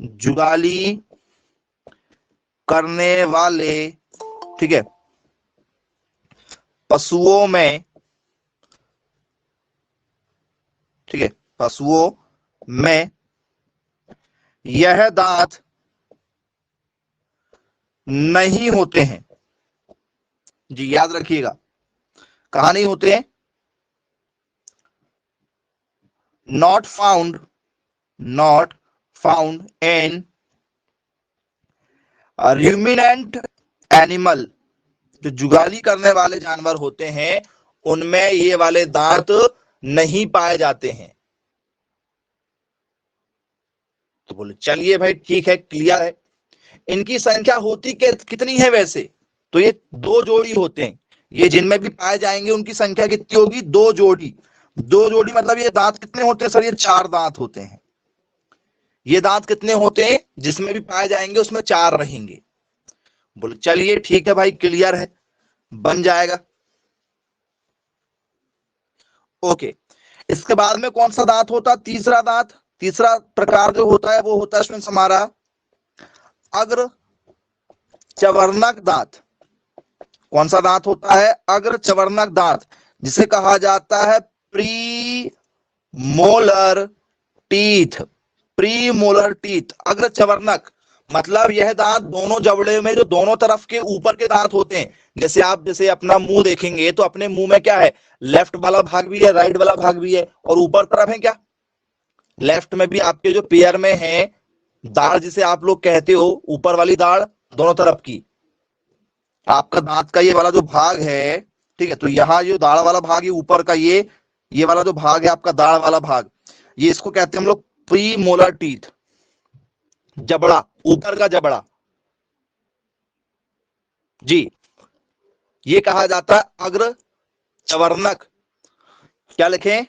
जुगाली करने वाले, ठीक है, पशुओं में, ठीक है, पशुओं में यह दांत नहीं होते हैं। जी याद रखिएगा, कहां नहीं होते हैं? Not found, not found in ruminant animal, जो जुगाली करने वाले जानवर होते हैं उनमें ये वाले दांत नहीं पाए जाते हैं। तो बोले चलिए भाई ठीक है, क्लियर है। इनकी संख्या होती कितनी है वैसे? तो ये 2 जोड़ी होते हैं। ये जिनमें भी पाए जाएंगे उनकी संख्या कितनी होगी? 2 जोड़ी। 2 जोड़ी मतलब ये दांत कितने होते हैं सर? ये 4 दांत होते हैं। ये दांत कितने होते हैं? जिसमें भी पाए जाएंगे उसमें 4 रहेंगे। बोले चलिए ठीक है भाई, क्लियर है, बन जाएगा। ओके, इसके बाद में कौन सा दांत होता? तीसरा दांत। तीसरा प्रकार जो होता है वो होता है स्टूडेंट्स हमारा अग्र चवर्णक दांत। कौन सा दांत होता है? अग्र चवर्णक दांत, जिसे कहा जाता है pre molar teeth. Pre molar teeth, अग्र चवर्णक मतलब यह दांत दोनों जबड़े में जो दोनों तरफ के ऊपर के दांत होते हैं, जैसे आप जैसे अपना मुंह देखेंगे तो अपने मुंह में क्या है? लेफ्ट वाला भाग भी है, राइट वाला भाग भी है, और ऊपर तरफ है क्या? लेफ्ट में भी आपके जो पेयर में है दाढ़, जिसे आप लोग कहते हो ऊपर वाली दाढ़ दोनों तरफ की, आपका दांत का ये वाला जो भाग है, ठीक है, तो यहाँ ये दाढ़ वाला भाग, ये ऊपर का ये वाला जो भाग है आपका दाढ़ वाला भाग, ये इसको कहते हैं हम लोग प्री मोलर टीथ। जबड़ा, ऊपर का जबड़ा जी, ये कहा जाता है अग्र चवर्णक। क्या लिखें?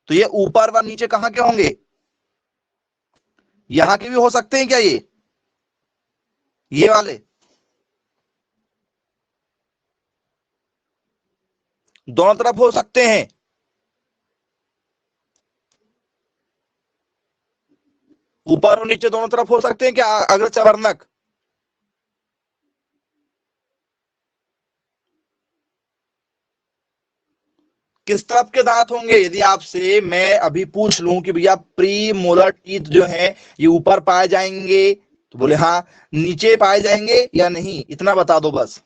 तो ये ऊपर व नीचे कहां के होंगे? यहां के भी हो सकते हैं क्या? ये वाले दोनों तरफ हो सकते हैं। ऊपर और नीचे दोनों तरफ हो सकते हैं क्या अग्र चवर्णक? किस तरफ के दांत होंगे? यदि आपसे मैं अभी पूछ लूं कि भैया प्री मोलर टीथ जो है ये ऊपर पाए जाएंगे, तो बोले हाँ। नीचे पाए जाएंगे या नहीं, इतना बता दो बस।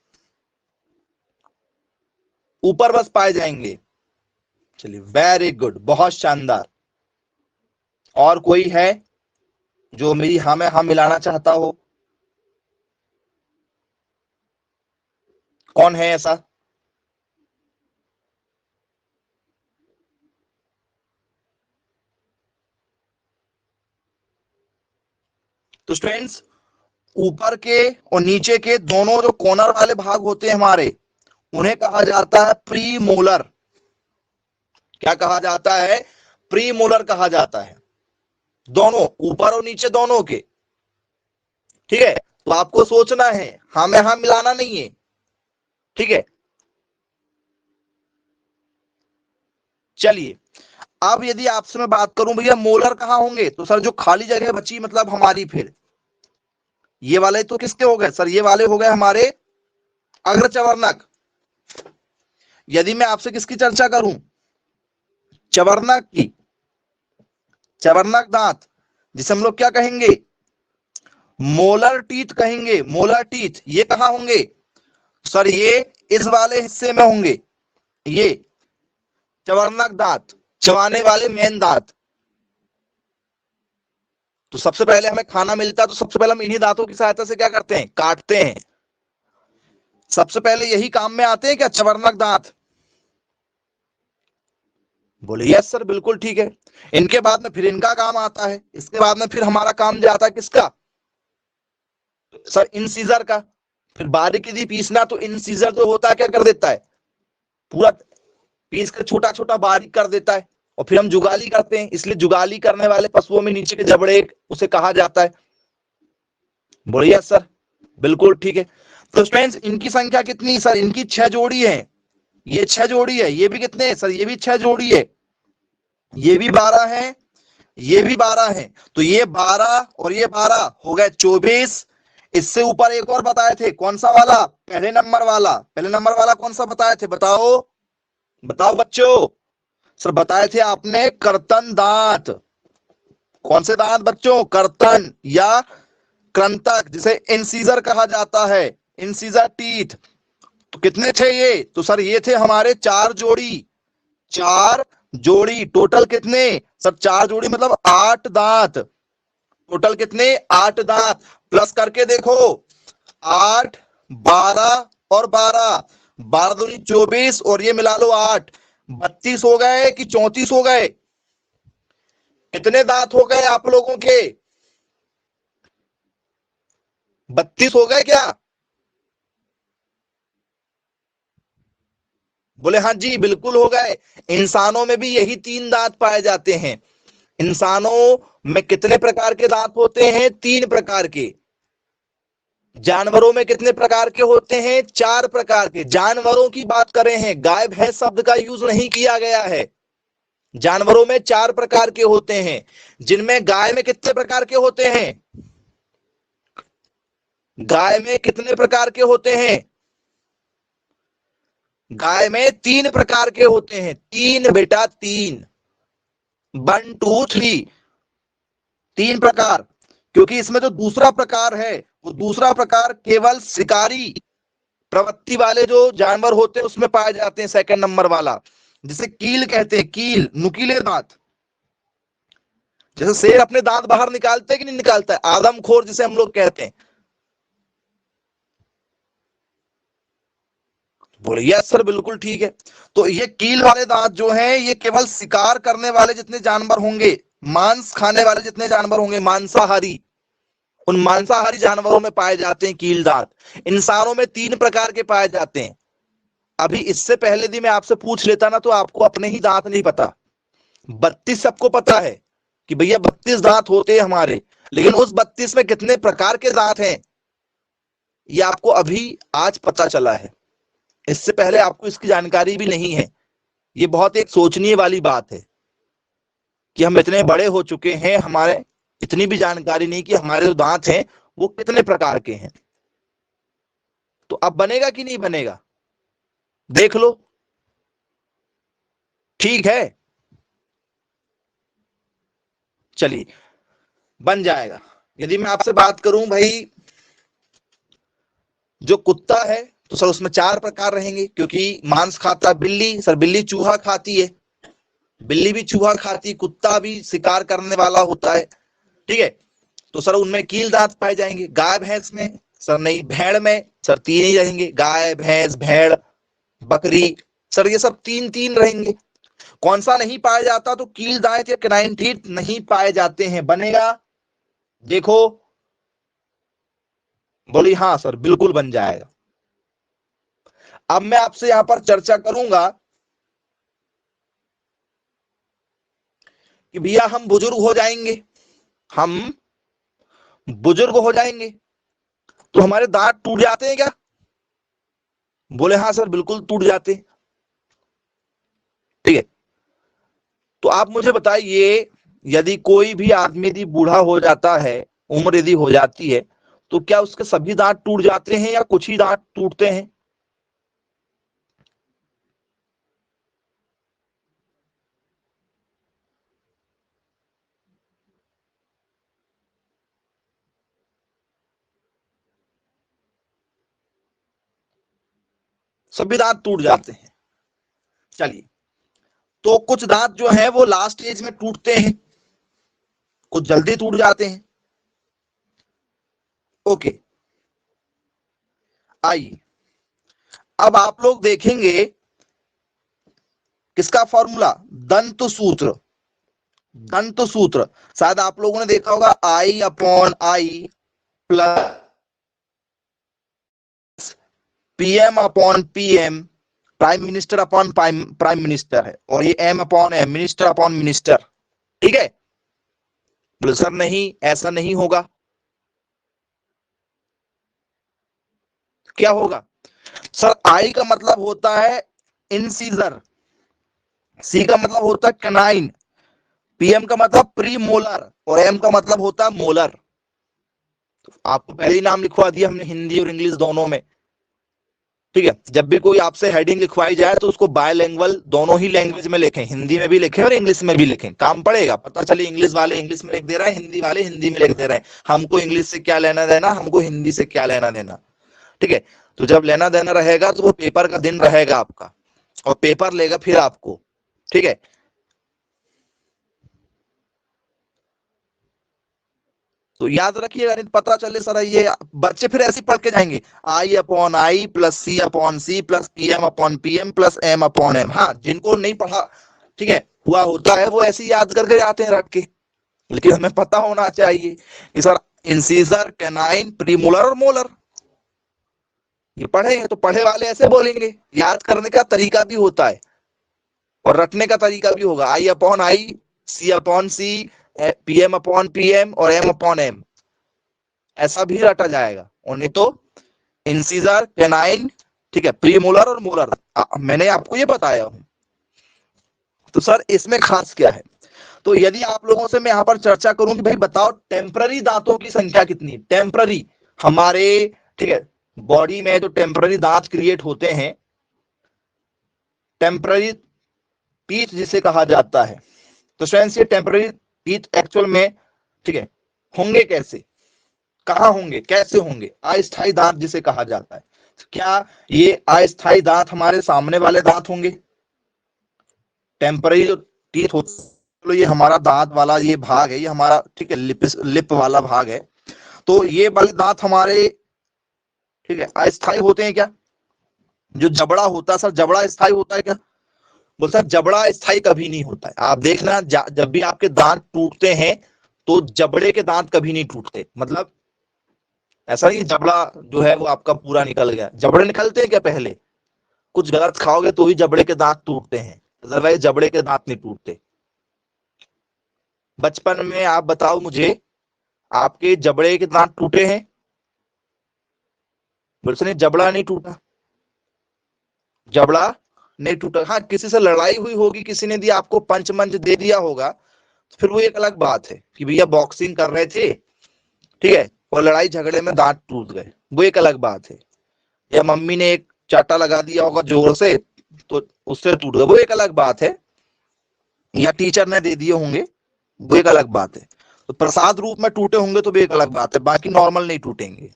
ऊपर बस पाए जाएंगे। चलिए, वेरी गुड, बहुत शानदार। और कोई है जो मेरी हाँ में हाँ मिलाना चाहता हो? कौन है ऐसा? तो स्टूडेंट्स, ऊपर के और नीचे के दोनों जो कॉर्नर वाले भाग होते हैं हमारे, उन्हें कहा जाता है प्री मोलर। क्या कहा जाता है? प्री मोलर कहा जाता है। दोनों, ऊपर और नीचे दोनों के, ठीक है। तो आपको सोचना है, हाँ में हाँ मिलाना नहीं है, ठीक है। चलिए, अब यदि आपसे मैं बात करूं भैया मोलर कहां होंगे, तो सर जो खाली जगह बची मतलब हमारी, फिर ये वाले तो किसके हो गए सर? ये वाले हो गए हमारे अग्रचवर्णक। यदि मैं आपसे किसकी चर्चा करूं? चवर्णक की। चवर्णक दांत, जिसे हम लोग क्या कहेंगे? मोलर टीथ कहेंगे। मोलर टीथ ये कहां होंगे सर? ये इस वाले हिस्से में होंगे। ये चवर्णक दांत, चबाने वाले मेन दांत। तो सबसे पहले हमें खाना मिलता है तो सबसे पहले हम इन्हीं दांतों की सहायता से क्या करते हैं? काटते हैं। सबसे पहले यही काम में आते हैं क्या? चवर्णक दांत। बोले यस सर, बिल्कुल ठीक है। इनके बाद में फिर इनका काम आता है। इसके बाद में फिर हमारा काम जाता है किसका सर? इंसीजर का। फिर बारीक यदि पीसना तो इंसीजर जो होता है क्या कर देता है? पूरा पीस कर छोटा छोटा बारीक कर देता है। और फिर हम जुगाली करते हैं, इसलिए जुगाली करने वाले पशुओं में नीचे के जबड़े उसे कहा जाता है। बढ़िया सर, बिल्कुल ठीक है। तो स्टूडेंट्स, इनकी संख्या कितनी सर? इनकी 6 जोड़ी है। ये 6 जोड़ी है। ये भी कितने हैं सर? ये भी 6 जोड़ी है। ये भी 12 है, ये भी 12 है। तो ये 12 और ये 12 हो गए 24। इससे ऊपर एक और बताए थे, कौन सा वाला? पहले नंबर वाला। पहले नंबर वाला कौन सा बताए थे? बताओ बताओ बच्चों। सर बताए थे आपने कर्तन दांत। कौन से दांत बच्चों? कर्तन या कृंतक, जिसे इंसीजर कहा जाता है। Incisor teeth. तो कितने थे ये? तो सर ये थे हमारे 4 जोड़ी। 4 जोड़ी। टोटल कितने सर? 4 जोड़ी मतलब 8 दांत। टोटल कितने? 8 दांत। प्लस करके देखो, 8, 12 और 12, 12 दूनी 24 और ये मिला लो 8, 32 हो गए कि 34 हो गए? कितने दांत हो गए आप लोगों के? 32 हो गए क्या? बोले हाँ जी बिल्कुल हो गए। इंसानों में भी यही 3 दांत पाए जाते हैं। इंसानों में कितने प्रकार के दांत होते हैं? 3 प्रकार के। जानवरों में कितने प्रकार के होते हैं? 4 प्रकार के। जानवरों की बात करें हैं, गाय भैंस शब्द का यूज नहीं किया गया है। जानवरों में 4 प्रकार के होते हैं, जिनमें गाय में कितने प्रकार के होते हैं? गाय में कितने प्रकार के होते हैं? गाय में 3 प्रकार के होते हैं। 3 बेटा, 3, 1 2 3, 3 प्रकार। क्योंकि इसमें जो दूसरा प्रकार है, वो दूसरा प्रकार केवल शिकारी प्रवृत्ति वाले जो जानवर होते हैं उसमें पाए जाते हैं, सेकंड नंबर वाला, जिसे कील कहते हैं। कील, नुकीले दांत। जैसे शेर अपने दांत बाहर निकालते हैं कि नहीं निकालता है, आदमखोर जिसे हम लोग कहते हैं। बोले यस सर बिल्कुल ठीक है। तो ये कील वाले दांत जो हैं, ये केवल शिकार करने वाले जितने जानवर होंगे, मांस खाने वाले जितने जानवर होंगे, मांसाहारी, उन मांसाहारी जानवरों में पाए जाते हैं कील दांत। इंसानों में 3 प्रकार के पाए जाते हैं। अभी इससे पहले यदि मैं आपसे पूछ लेता ना, तो आपको अपने ही दांत नहीं पता। 32 सबको पता है कि भैया 32 दांत होते हैं हमारे, लेकिन उस 32 में कितने प्रकार के दांत हैं, ये आपको अभी आज पता चला है। इससे पहले आपको इसकी जानकारी भी नहीं है। ये बहुत एक सोचनीय वाली बात है कि हम इतने बड़े हो चुके हैं, हमारे इतनी भी जानकारी नहीं कि हमारे जो दांत हैं वो कितने प्रकार के हैं। तो अब बनेगा कि नहीं बनेगा, देख लो। ठीक है, चलिए बन जाएगा। यदि मैं आपसे बात करूं भाई, जो कुत्ता है तो सर उसमें 4 प्रकार रहेंगे, क्योंकि मांस खाता बिल्ली, सर बिल्ली चूहा खाती है, बिल्ली भी चूहा खाती, कुत्ता भी शिकार करने वाला होता है। ठीक है, तो सर उनमें कील दांत पाए जाएंगे। गाय भैंस में सर नहीं, भेड़ में सर 3 ही रहेंगे, गाय भैंस भेड़ बकरी, सर ये सब 3 3 रहेंगे। कौन सा नहीं पाया जाता? तो कील दांत या कैनाइन टीथ नहीं पाए जाते हैं। बनेगा? देखो, बोली हाँ सर बिल्कुल बन जाएगा। अब मैं आपसे यहां पर चर्चा करूंगा कि भैया हम बुजुर्ग हो जाएंगे, हम बुजुर्ग हो जाएंगे तो हमारे दांत टूट जाते हैं क्या? बोले हाँ सर बिल्कुल टूट जाते हैं। ठीक है, तो आप मुझे बताइए, यदि कोई भी आदमी यदि बूढ़ा हो जाता है, उम्र यदि हो जाती है, तो क्या उसके सभी दांत टूट जाते हैं या कुछ ही दांत टूटते हैं? सभी दांत टूट जाते हैं। चलिए, तो कुछ दांत जो है वो लास्ट एज में टूटते हैं, कुछ जल्दी टूट जाते हैं। ओके, आइए अब आप लोग देखेंगे किसका फॉर्मूला, दंत सूत्र। दंत सूत्र शायद आप लोगों ने देखा होगा, I upon I plus PM upon PM, prime minister upon prime minister है, और ये M upon M, minister upon minister. ठीक है, बोले सर नहीं ऐसा नहीं होगा। क्या होगा? सर आई का मतलब होता है इंसीजर, सी का मतलब होता है कैनाइन, पीएम का मतलब प्री मोलर, और एम का मतलब होता है मोलर। तो आपको पहले ही नाम लिखवा दिया हमने हिंदी और इंग्लिश दोनों में। ठीक है, जब भी कोई आपसे हेडिंग लिखवाई जाए तो उसको बायलैंग्वेज दोनों ही लैंग्वेज में लिखें, हिंदी में भी लिखें और इंग्लिश में भी लिखें, काम पड़ेगा। पता चले इंग्लिश वाले इंग्लिश में लिख दे रहे हैं, हिंदी वाले हिंदी में लिख दे रहे हैं, हमको इंग्लिश से क्या लेना देना, हमको हिंदी से क्या लेना देना। ठीक है, तो जब लेना देना रहेगा तो वो पेपर का दिन रहेगा आपका, और पेपर लेगा फिर आपको। ठीक है, तो याद रखिएगा, नहीं पता चले सर ये बच्चे फिर ऐसे पढ़ के जाएंगे, I upon I plus C upon C plus P M upon P M plus M upon M. हाँ, जिनको नहीं पढ़ा ठीक है हुआ होता है वो ऐसे ही याद करके जाते हैं रख के, लेकिन हमें पता होना चाहिए कि सर इंसीजर, कैनाइन, प्रीमोलर और मोलर ये पढ़े हैं, तो पढ़े वाले ऐसे बोलेंगे। याद करने का तरीका भी होता है और रटने का तरीका भी होगा, I upon I, C upon C, P M upon P M और एम अपॉन एम, ऐसा भी रटा जाएगा। और नहीं तो इंसीजर, कैनाइन, ठीक है, प्रीमोलर और मोलर, मैंने आपको ये बताया हूं। तो सर इसमें खास क्या है, तो यदि आप लोगों से मैं यहां पर चर्चा करूं कि भाई बताओ टेम्पररी दांतों की संख्या कितनी है, टेम्पररी हमारे, ठीक है, बॉडी में जो टेम्पररी दांत क्रिएट होते हैं, टेम्पररी टीथ जिसे कहा जाता है, तो स्टूडेंट्स ये टेम्पररी टीथ एक्चुअल में, ठीक है, होंगे कैसे, कहां होंगे, कैसे होंगे, अस्थायी दांत जिसे कहा जाता है। क्या ये अस्थायी दांत हमारे सामने वाले दांत होंगे, टेम्पररी जो टीथ होते, तो ये हमारा दांत वाला ये भाग है, ये हमारा, ठीक है, लिप वाला भाग है, तो ये वाले दांत हमारे, ठीक है, अस्थायी होते हैं क्या, जो जबड़ा होता है सर, जबड़ा स्थायी होता है क्या, बोल सर जबड़ा स्थायी कभी नहीं होता है। आप देखना जब भी आपके दांत टूटते हैं तो जबड़े के दांत कभी नहीं टूटते, मतलब ऐसा नहीं जबड़ा जो है वो आपका पूरा निकल गया, जबड़े निकलते हैं क्या पहले, कुछ गलत खाओगे तो ही जबड़े के दांत टूटते हैं, अदरवाइज जबड़े के दांत नहीं टूटते। बचपन में आप बताओ मुझे, आपके जबड़े के दांत टूटे हैं, बोलते जबड़ा नहीं टूटा, जबड़ा नहीं टूटा। हाँ, किसी से लड़ाई हुई होगी, किसी ने दिया आपको पंच मंच दे दिया होगा, तो फिर वो एक अलग बात है कि भैया बॉक्सिंग कर रहे थे, ठीक है, और लड़ाई झगड़े में दांत टूट गए, वो एक अलग बात है। या मम्मी ने एक चाटा लगा दिया होगा जोर से तो उससे टूट गए, वो एक अलग बात है। या टीचर ने दे दिए होंगे, वो एक अलग बात है। तो प्रसाद रूप में टूटे होंगे तो भी एक अलग बात है, बाकी नॉर्मल नहीं टूटेंगे।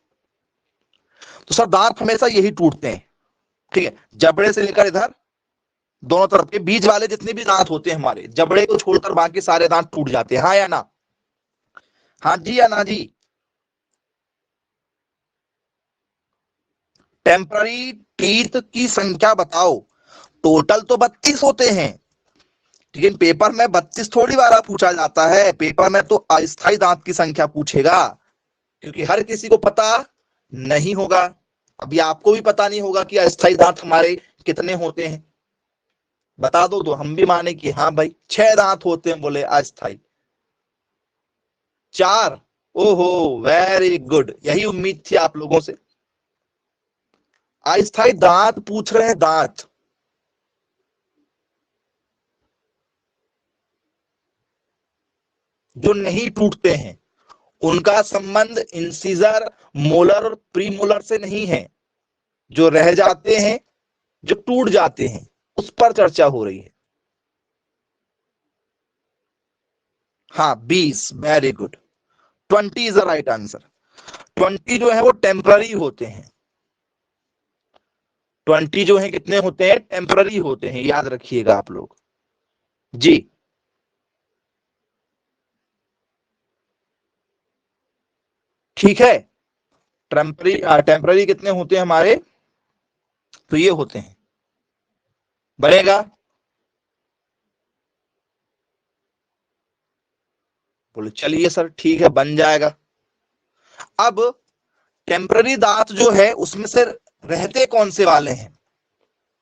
तो सर दांत हमेशा यही टूटते हैं, ठीक है, जबड़े से लेकर इधर दोनों तरफ के बीच वाले जितने भी दांत होते हैं हमारे, जबड़े को छोड़कर बाकी सारे दांत टूट जाते हैं, हाँ या ना, हाँ जी या ना जी। टेम्पररी टीथ की संख्या बताओ, टोटल तो 32 होते हैं, लेकिन पेपर में 32 थोड़ी बार पूछा जाता है, पेपर में तो अस्थायी दांत की संख्या पूछेगा, क्योंकि हर किसी को पता नहीं होगा। अभी आपको भी पता नहीं होगा कि अस्थायी दांत हमारे कितने होते हैं, बता दो तो हम भी माने कि हाँ भाई 6 दांत होते हैं, बोले अस्थायी 4। ओहो, वेरी गुड, यही उम्मीद थी आप लोगों से। अस्थायी दांत पूछ रहे हैं, दांत जो नहीं टूटते हैं, उनका संबंध इंसीजर, मोलर और प्रीमोलर से नहीं है, जो रह जाते हैं, जो टूट जाते हैं, उस पर चर्चा हो रही है। हाँ 20, very good, 20 is the right answer. 20 जो है वो टेम्पररी होते हैं, 20 जो है कितने होते हैं, टेम्पररी होते हैं, याद रखिएगा आप लोग जी। ठीक है, टेम्पररी टेम्पररी कितने होते हैं हमारे, तो ये होते हैं, बनेगा, बोले चलिए सर ठीक है बन जाएगा। अब टेम्पररी दांत जो है उसमें से रहते कौन से वाले हैं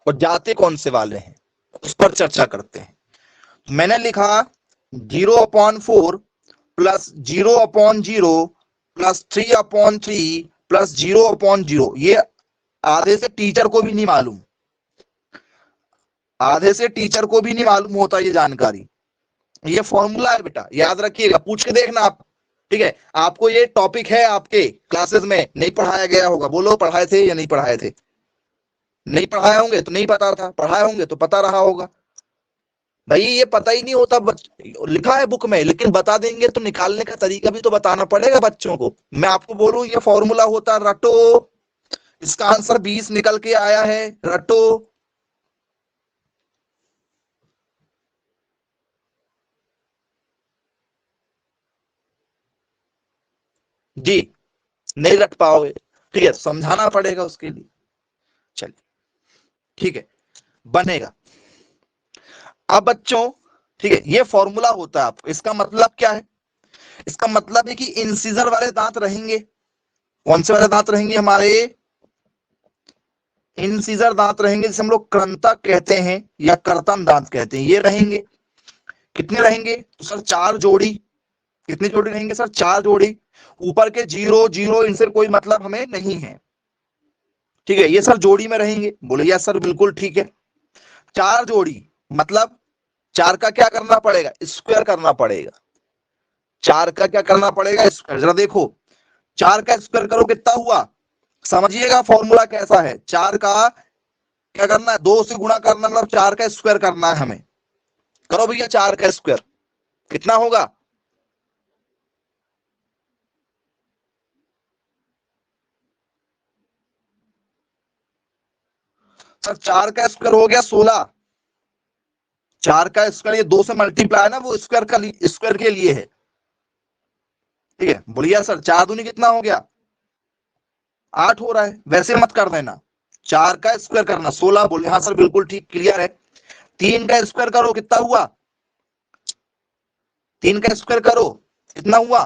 और जाते कौन से वाले हैं, उस पर चर्चा करते हैं। मैंने लिखा 0/4 प्लस 0/0 प्लस 3/3 प्लस 0/0, ये आधे से टीचर को भी नहीं मालूम, आधे से टीचर को भी नहीं मालूम होता ये जानकारी। ये फॉर्मूला है बेटा, याद रखिएगा, पूछ के देखना आप, ठीक है, आपको ये टॉपिक है आपके क्लासेस में नहीं पढ़ाया गया होगा, बोलो पढ़ाए थे या नहीं पढ़ाए थे, नहीं पढ़ाए होंगे तो नहीं पता था, पढ़ाए होंगे तो पता रहा होगा। भाई ये पता ही नहीं होता लिखा है बुक में, लेकिन बता देंगे तो निकालने का तरीका भी तो बताना पड़ेगा बच्चों को। मैं आपको बोलूं ये फॉर्मूला होता, रटो, इसका आंसर 20 निकल के आया है, रटो। जी नहीं रख पाओगे, ठीक है, समझाना पड़ेगा उसके लिए। चलिए ठीक है, बनेगा। अब बच्चों ठीक है, ये फॉर्मूला होता है आपको, इसका मतलब क्या है? इसका मतलब है कि इंसीजर वाले दांत रहेंगे। कौन से वाले दांत रहेंगे हमारे? इंसीजर दांत रहेंगे, जिसे हम लोग कृंतक कहते हैं या कर्तन दांत कहते हैं, ये रहेंगे। कितने रहेंगे? तो सर 4 जोड़ी। कितनी जोड़ी रहेंगे सर? 4 जोड़ी। ऊपर के 0 0 इनसे कोई मतलब हमें नहीं है, ठीक है, ये सर जोड़ी में रहेंगे। बोले यस सर बिल्कुल ठीक है। 4 जोड़ी मतलब 4 का क्या करना पड़ेगा? स्क्वायर करना पड़ेगा। 4 का क्या करना पड़ेगा? स्क्वायर। जरा देखो 4 का स्क्वायर करो कितना हुआ? समझिएगा फॉर्मूला कैसा है। 4 का क्या करना है? 2 से गुणा करना, मतलब 4 का स्क्वायर करना है हमें। करो भैया 4 का स्क्वायर कितना होगा? सर 4 का स्क्वायर हो गया 16। 4 का स्क्वायर ये 2 से मल्टीप्लाई है ना, वो स्क्वायर का स्क्वायर के लिए है, ठीक है। बोलिए सर 4 दूनी कितना हो गया? 8 हो रहा है। वैसे मत कर देना, 4 का स्क्वायर करना 16। बोले हाँ सर बिल्कुल ठीक, क्लियर है। 3 का स्क्वायर करो कितना हुआ? 3 का स्क्वायर करो कितना हुआ?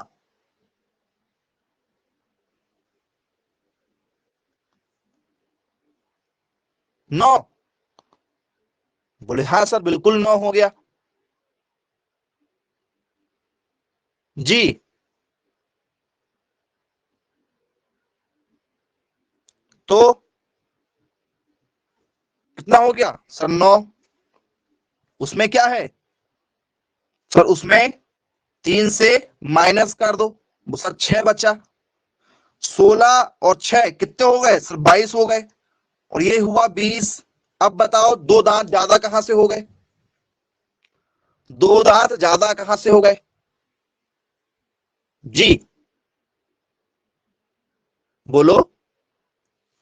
9। बोले हाँ सर बिल्कुल 9 हो गया। जी तो कितना हो गया सर? 9। उसमें क्या है सर? उसमें 3 से माइनस कर दो, सर 6 बचा। 16 और 6 कितने हो गए सर? 22 हो गए, और ये हुआ 20। अब बताओ दो दांत ज्यादा कहां से हो गए? दो दांत ज्यादा कहां से हो गए? जी बोलो।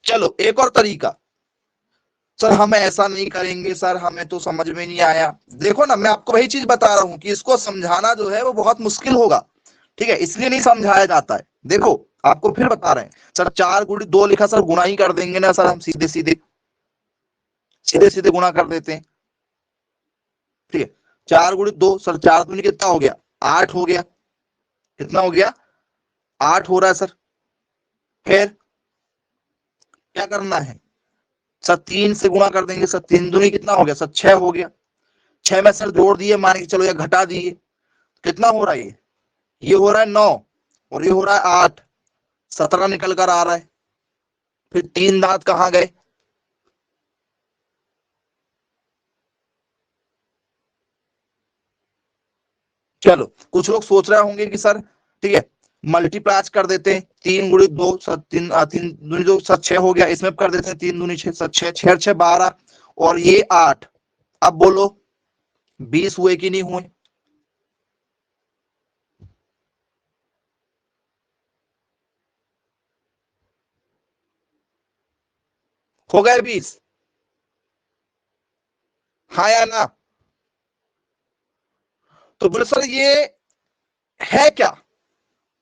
चलो एक और तरीका। सर हम ऐसा नहीं करेंगे सर, हमें तो समझ में नहीं आया। देखो ना, मैं आपको वही चीज बता रहा हूं कि इसको समझाना जो है वो बहुत मुश्किल होगा, ठीक है, इसलिए नहीं समझाया जाता है। देखो आपको फिर बता रहे हैं सर, 4 गुणी 2 लिखा सर, गुणा ही कर देंगे ना सर, हम सीधे सीधे सीधे सीधे गुणा कर देते हैं, ठीक है। 4 गुणी 2 सर, 4 दूनी कितना हो गया? 8 हो गया। कितना हो गया? 8 हो रहा है सर। फिर क्या करना है सर? 3 से गुणा कर देंगे सर, 3 दूनी कितना हो गया सर? 6 हो गया। 6 में सर जोड़ दिए, मान के चलो, या घटा दिए, कितना हो रहा है? ये हो रहा है 9, और ये हो रहा है 8। 17 निकल कर आ रहा है। फिर 3 दांत कहां गए? चलो कुछ लोग सोच रहे होंगे कि सर ठीक है, मल्टीप्लाई कर देते हैं, 3 गुणी 2 सर, 3 दूनी 2 सर 6 हो गया, इसमें कर देते हैं 3 दूनी 6 सर, 6 6 6 12, और ये 8। अब बोलो 20 हुए कि नहीं हुए? हो गए 20? हाँ या ना? तो बोले सर ये है क्या?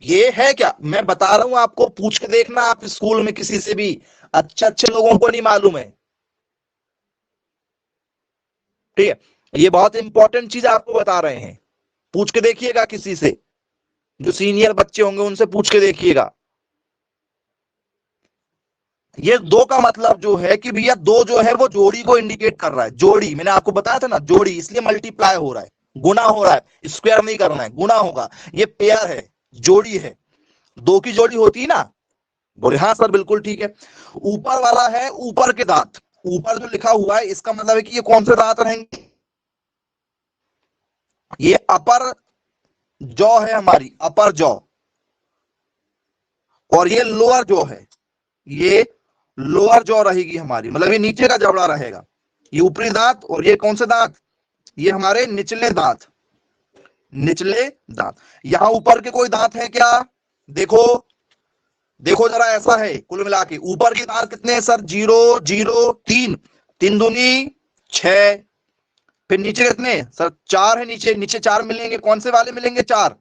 ये है क्या? मैं बता रहा हूं आपको, पूछ के देखना आप स्कूल में किसी से भी, अच्छे अच्छे लोगों को नहीं मालूम है, ठीक है। ये बहुत इंपॉर्टेंट चीज आपको बता रहे हैं, पूछ के देखिएगा किसी से, जो सीनियर बच्चे होंगे उनसे पूछ के देखिएगा। ये 2 का मतलब जो है कि भैया 2 जो है वो जोड़ी को इंडिकेट कर रहा है। जोड़ी मैंने आपको बताया था ना, जोड़ी, इसलिए मल्टीप्लाई हो रहा है, गुना हो रहा है, स्क्वायर नहीं करना है, गुना होगा। ये पेयर है, जोड़ी है, 2 की जोड़ी होती है ना। बोले हाँ सर बिल्कुल ठीक है। ऊपर वाला है ऊपर के दांत, ऊपर जो लिखा हुआ है इसका मतलब है कि ये कौन से दांत रहेंगे? ये अपर जॉ है हमारी, अपर जॉ। और ये लोअर जॉ है, ये लोअर जॉ रहेगी हमारी, मतलब ये नीचे का जबड़ा रहेगा। ये ऊपरी दांत, और ये कौन से दांत? ये हमारे निचले दांत, निचले दांत। यहां ऊपर के कोई दांत है क्या? देखो, देखो जरा, ऐसा है कुल मिला के ऊपर के दांत कितने हैं सर? 0 0 3, 3 दूनी 6। फिर नीचे कितने सर? 4 है नीचे, नीचे 4 मिलेंगे, कौन से वाले मिलेंगे? 4।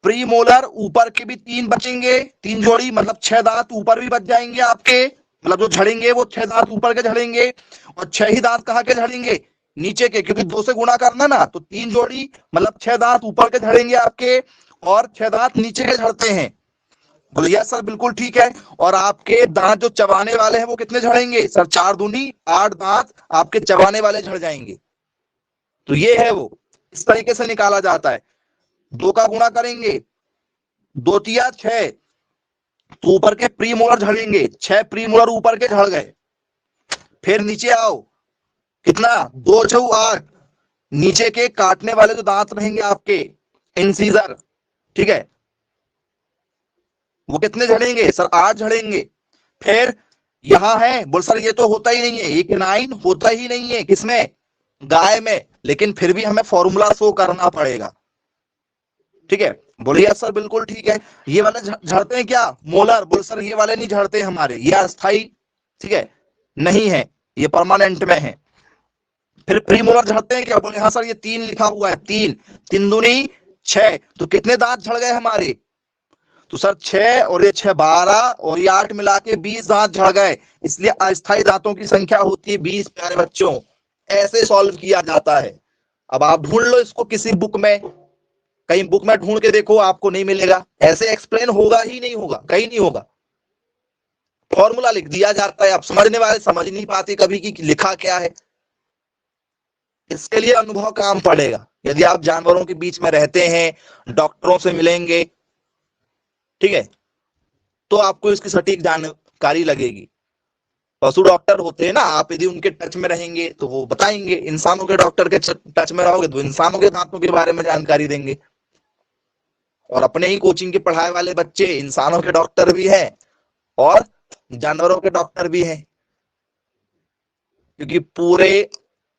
प्रीमोलर ऊपर के भी 3 बचेंगे, 3 जोड़ी, मतलब 6 दांत ऊपर भी बच जाएंगे आपके, मतलब जो झड़ेंगे वो 6 दांत ऊपर के झड़ेंगे, और 6 ही दांत कहाँ के झड़ेंगे, नीचे के, क्योंकि 2 से गुणा करना ना, तो 3 जोड़ी मतलब 6 दांत ऊपर के झड़ेंगे आपके, और 6 दांत नीचे के झड़ते हैं। बोले यस सर बिल्कुल ठीक है। और आपके दांत जो चबाने वाले हैं वो कितने झड़ेंगे सर, 4 दूनी 8 दांत आपके चबाने वाले झड़ जाएंगे। तो ये है वो, इस तरीके से निकाला जाता है। 2 का गुणा करेंगे, 2 तिया 6, तो ऊपर के प्रीमोलर झड़ेंगे, 6 प्रीमोलर ऊपर के झड़ गए। फिर नीचे आओ, कितना, 2 6 8, नीचे के काटने वाले जो दांत रहेंगे आपके, इंसीजर, ठीक है, वो कितने झड़ेंगे सर, 8 झड़ेंगे। फिर यहां है, बोल सर ये तो होता ही नहीं है, ये केनाइन होता ही नहीं है, किसमें, गाय में, लेकिन फिर भी हमें फॉर्मूला शो करना पड़ेगा, ठीक है। बोलिए सर बिल्कुल ठीक है। ये वाले झड़ते हैं क्या, मोलर, बोल सर ये वाले नहीं झड़ते हमारे, ये अस्थाई, ठीक है, नहीं है, ये परमानेंट में है। फिर प्रीमोलर झड़ते हैं क्या, बोले हाँ सर ये 3 लिखा हुआ है, 3 3 दूनी 6, तो कितने दांत झड़ गए हमारे, तो सर 6 और ये 6 12 और ये 8 मिला के 20 दांत झड़ गए, इसलिए अस्थायी दांतों की संख्या होती है 20 प्यारे बच्चों। ऐसे सॉल्व किया जाता है। अब आप ढूंढ लो इसको किसी बुक में, कहीं बुक में ढूंढ के देखो, आपको नहीं मिलेगा, ऐसे एक्सप्लेन होगा ही नहीं, होगा कहीं नहीं होगा, फॉर्मूला लिख दिया जाता है, आप समझने वाले समझ नहीं पाते कभी कि लिखा क्या है। इसके लिए अनुभव काम पड़ेगा, यदि आप जानवरों के बीच में रहते हैं, डॉक्टरों से मिलेंगे, ठीक है, तो आपको इसकी सटीक जानकारी लगेगी। पशु डॉक्टर होते हैं ना, आप यदि उनके टच में रहेंगे तो वो बताएंगे, इंसानों के डॉक्टर के टच में रहोगे तो इंसानों के दांतों के बारे में जानकारी देंगे। और अपने ही कोचिंग के पढ़ाए वाले बच्चे इंसानों के डॉक्टर भी हैं और जानवरों के डॉक्टर भी हैं, क्योंकि पूरे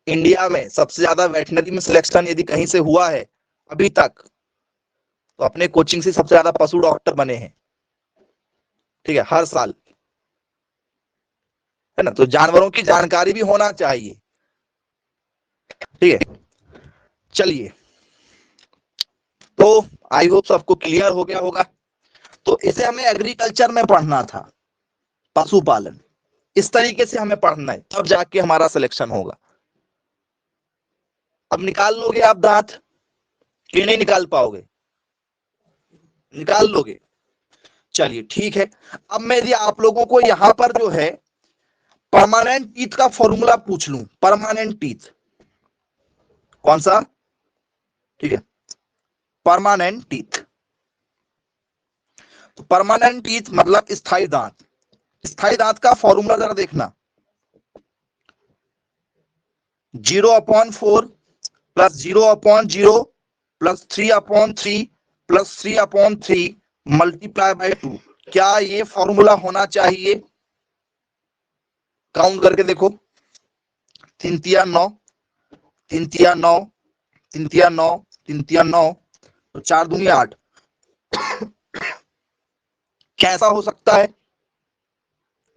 इंडिया में सबसे ज्यादा वेटनरी में सिलेक्शन यदि कहीं से हुआ है अभी तक, तो अपने कोचिंग से सबसे ज्यादा पशु डॉक्टर बने हैं, ठीक है, हर साल, है ना। तो जानवरों की जानकारी भी होना चाहिए, ठीक है। चलिए, तो आई होप सबको क्लियर हो गया होगा। तो इसे हमें एग्रीकल्चर में पढ़ना था, पशुपालन, इस तरीके से हमें पढ़ना है, तब जाके हमारा सिलेक्शन होगा। अब निकाल लोगे आप दांत कि नहीं निकाल पाओगे, निकाल लोगे, चलिए ठीक है। अब मैं यदि आप लोगों को यहां पर जो है परमानेंट टीथ का फॉर्मूला पूछ लूं, परमानेंट टीथ कौन सा, ठीक है, परमानेंट टीथ, तो परमानेंट टीथ मतलब स्थायी दांत, स्थायी दांत का फॉर्मूला जरा देखना, 0/4 plus 0/0 plus 3/3 plus 3/3 multiply by 2, क्या ये फॉर्मूला होना चाहिए, काउंट करके देखो, 3 तिया 9, 3 तिया 9, 3 तिया 9, 3 तिया 9, तो 4 दूनी 8, कैसा हो सकता है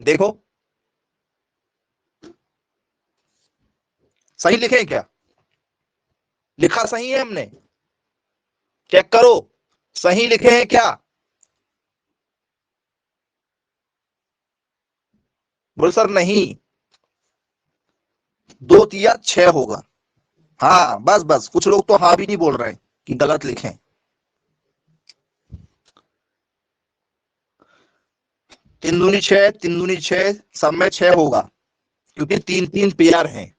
देखो, सही लिखे क्या, लिखा सही है हमने, चेक करो सही लिखे हैं क्या, बोल सर नहीं, 2 तिया 6 होगा, हाँ बस बस, कुछ लोग तो हाँ भी नहीं बोल रहे कि गलत लिखें, 3 दूनी 6, 3 दूनी 6, सब में 6 होगा, क्योंकि 3 3 पेयर हैं,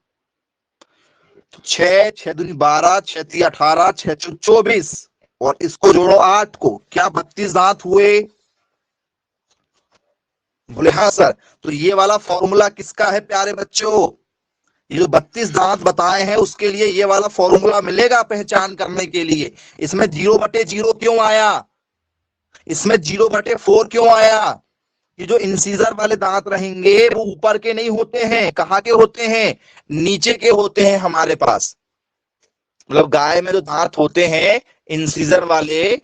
6 6 दूनी 12, 6 तिया 18, 6 24, और इसको जोड़ो 8 को, क्या 32 दांत हुए, बोले हाँ सर। तो ये वाला फॉर्मूला किसका है प्यारे बच्चों, ये जो 32 दांत बताए हैं उसके लिए ये वाला फॉर्मूला मिलेगा पहचान करने के लिए। इसमें 0/0 क्यों आया, इसमें 0/4 क्यों आया, ये जो इंसीजर वाले दांत रहेंगे वो ऊपर के नहीं होते हैं, कहाँ के होते हैं, नीचे के होते हैं हमारे पास, मतलब गाय में जो दांत होते हैं इंसीजर वाले,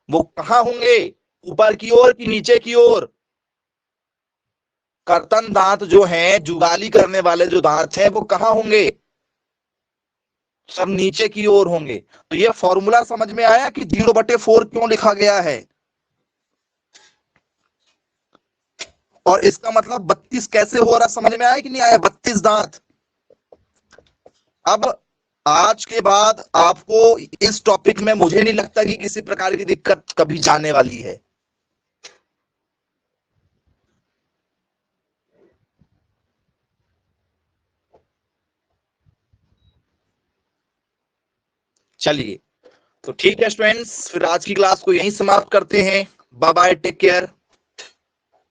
वो कहाँ होंगे, ऊपर की ओर कि नीचे की ओर, कर्तन दांत जो हैं, जुगाली करने वाले जो दांत हैं वो कहाँ होंगे, सब नीचे की ओर होंगे। तो ये फॉर्मूला समझ में आया कि 0/4 क्यों लिखा गया है, और इसका मतलब 32 कैसे हो रहा समझ में आया कि नहीं आया, 32 दांत। अब आज के बाद आपको इस टॉपिक में मुझे नहीं लगता कि किसी प्रकार की दिक्कत कभी जाने वाली है। चलिए, तो ठीक है स्टूडेंट्स, फिर आज की क्लास को यहीं समाप्त करते हैं। Bye bye, take care.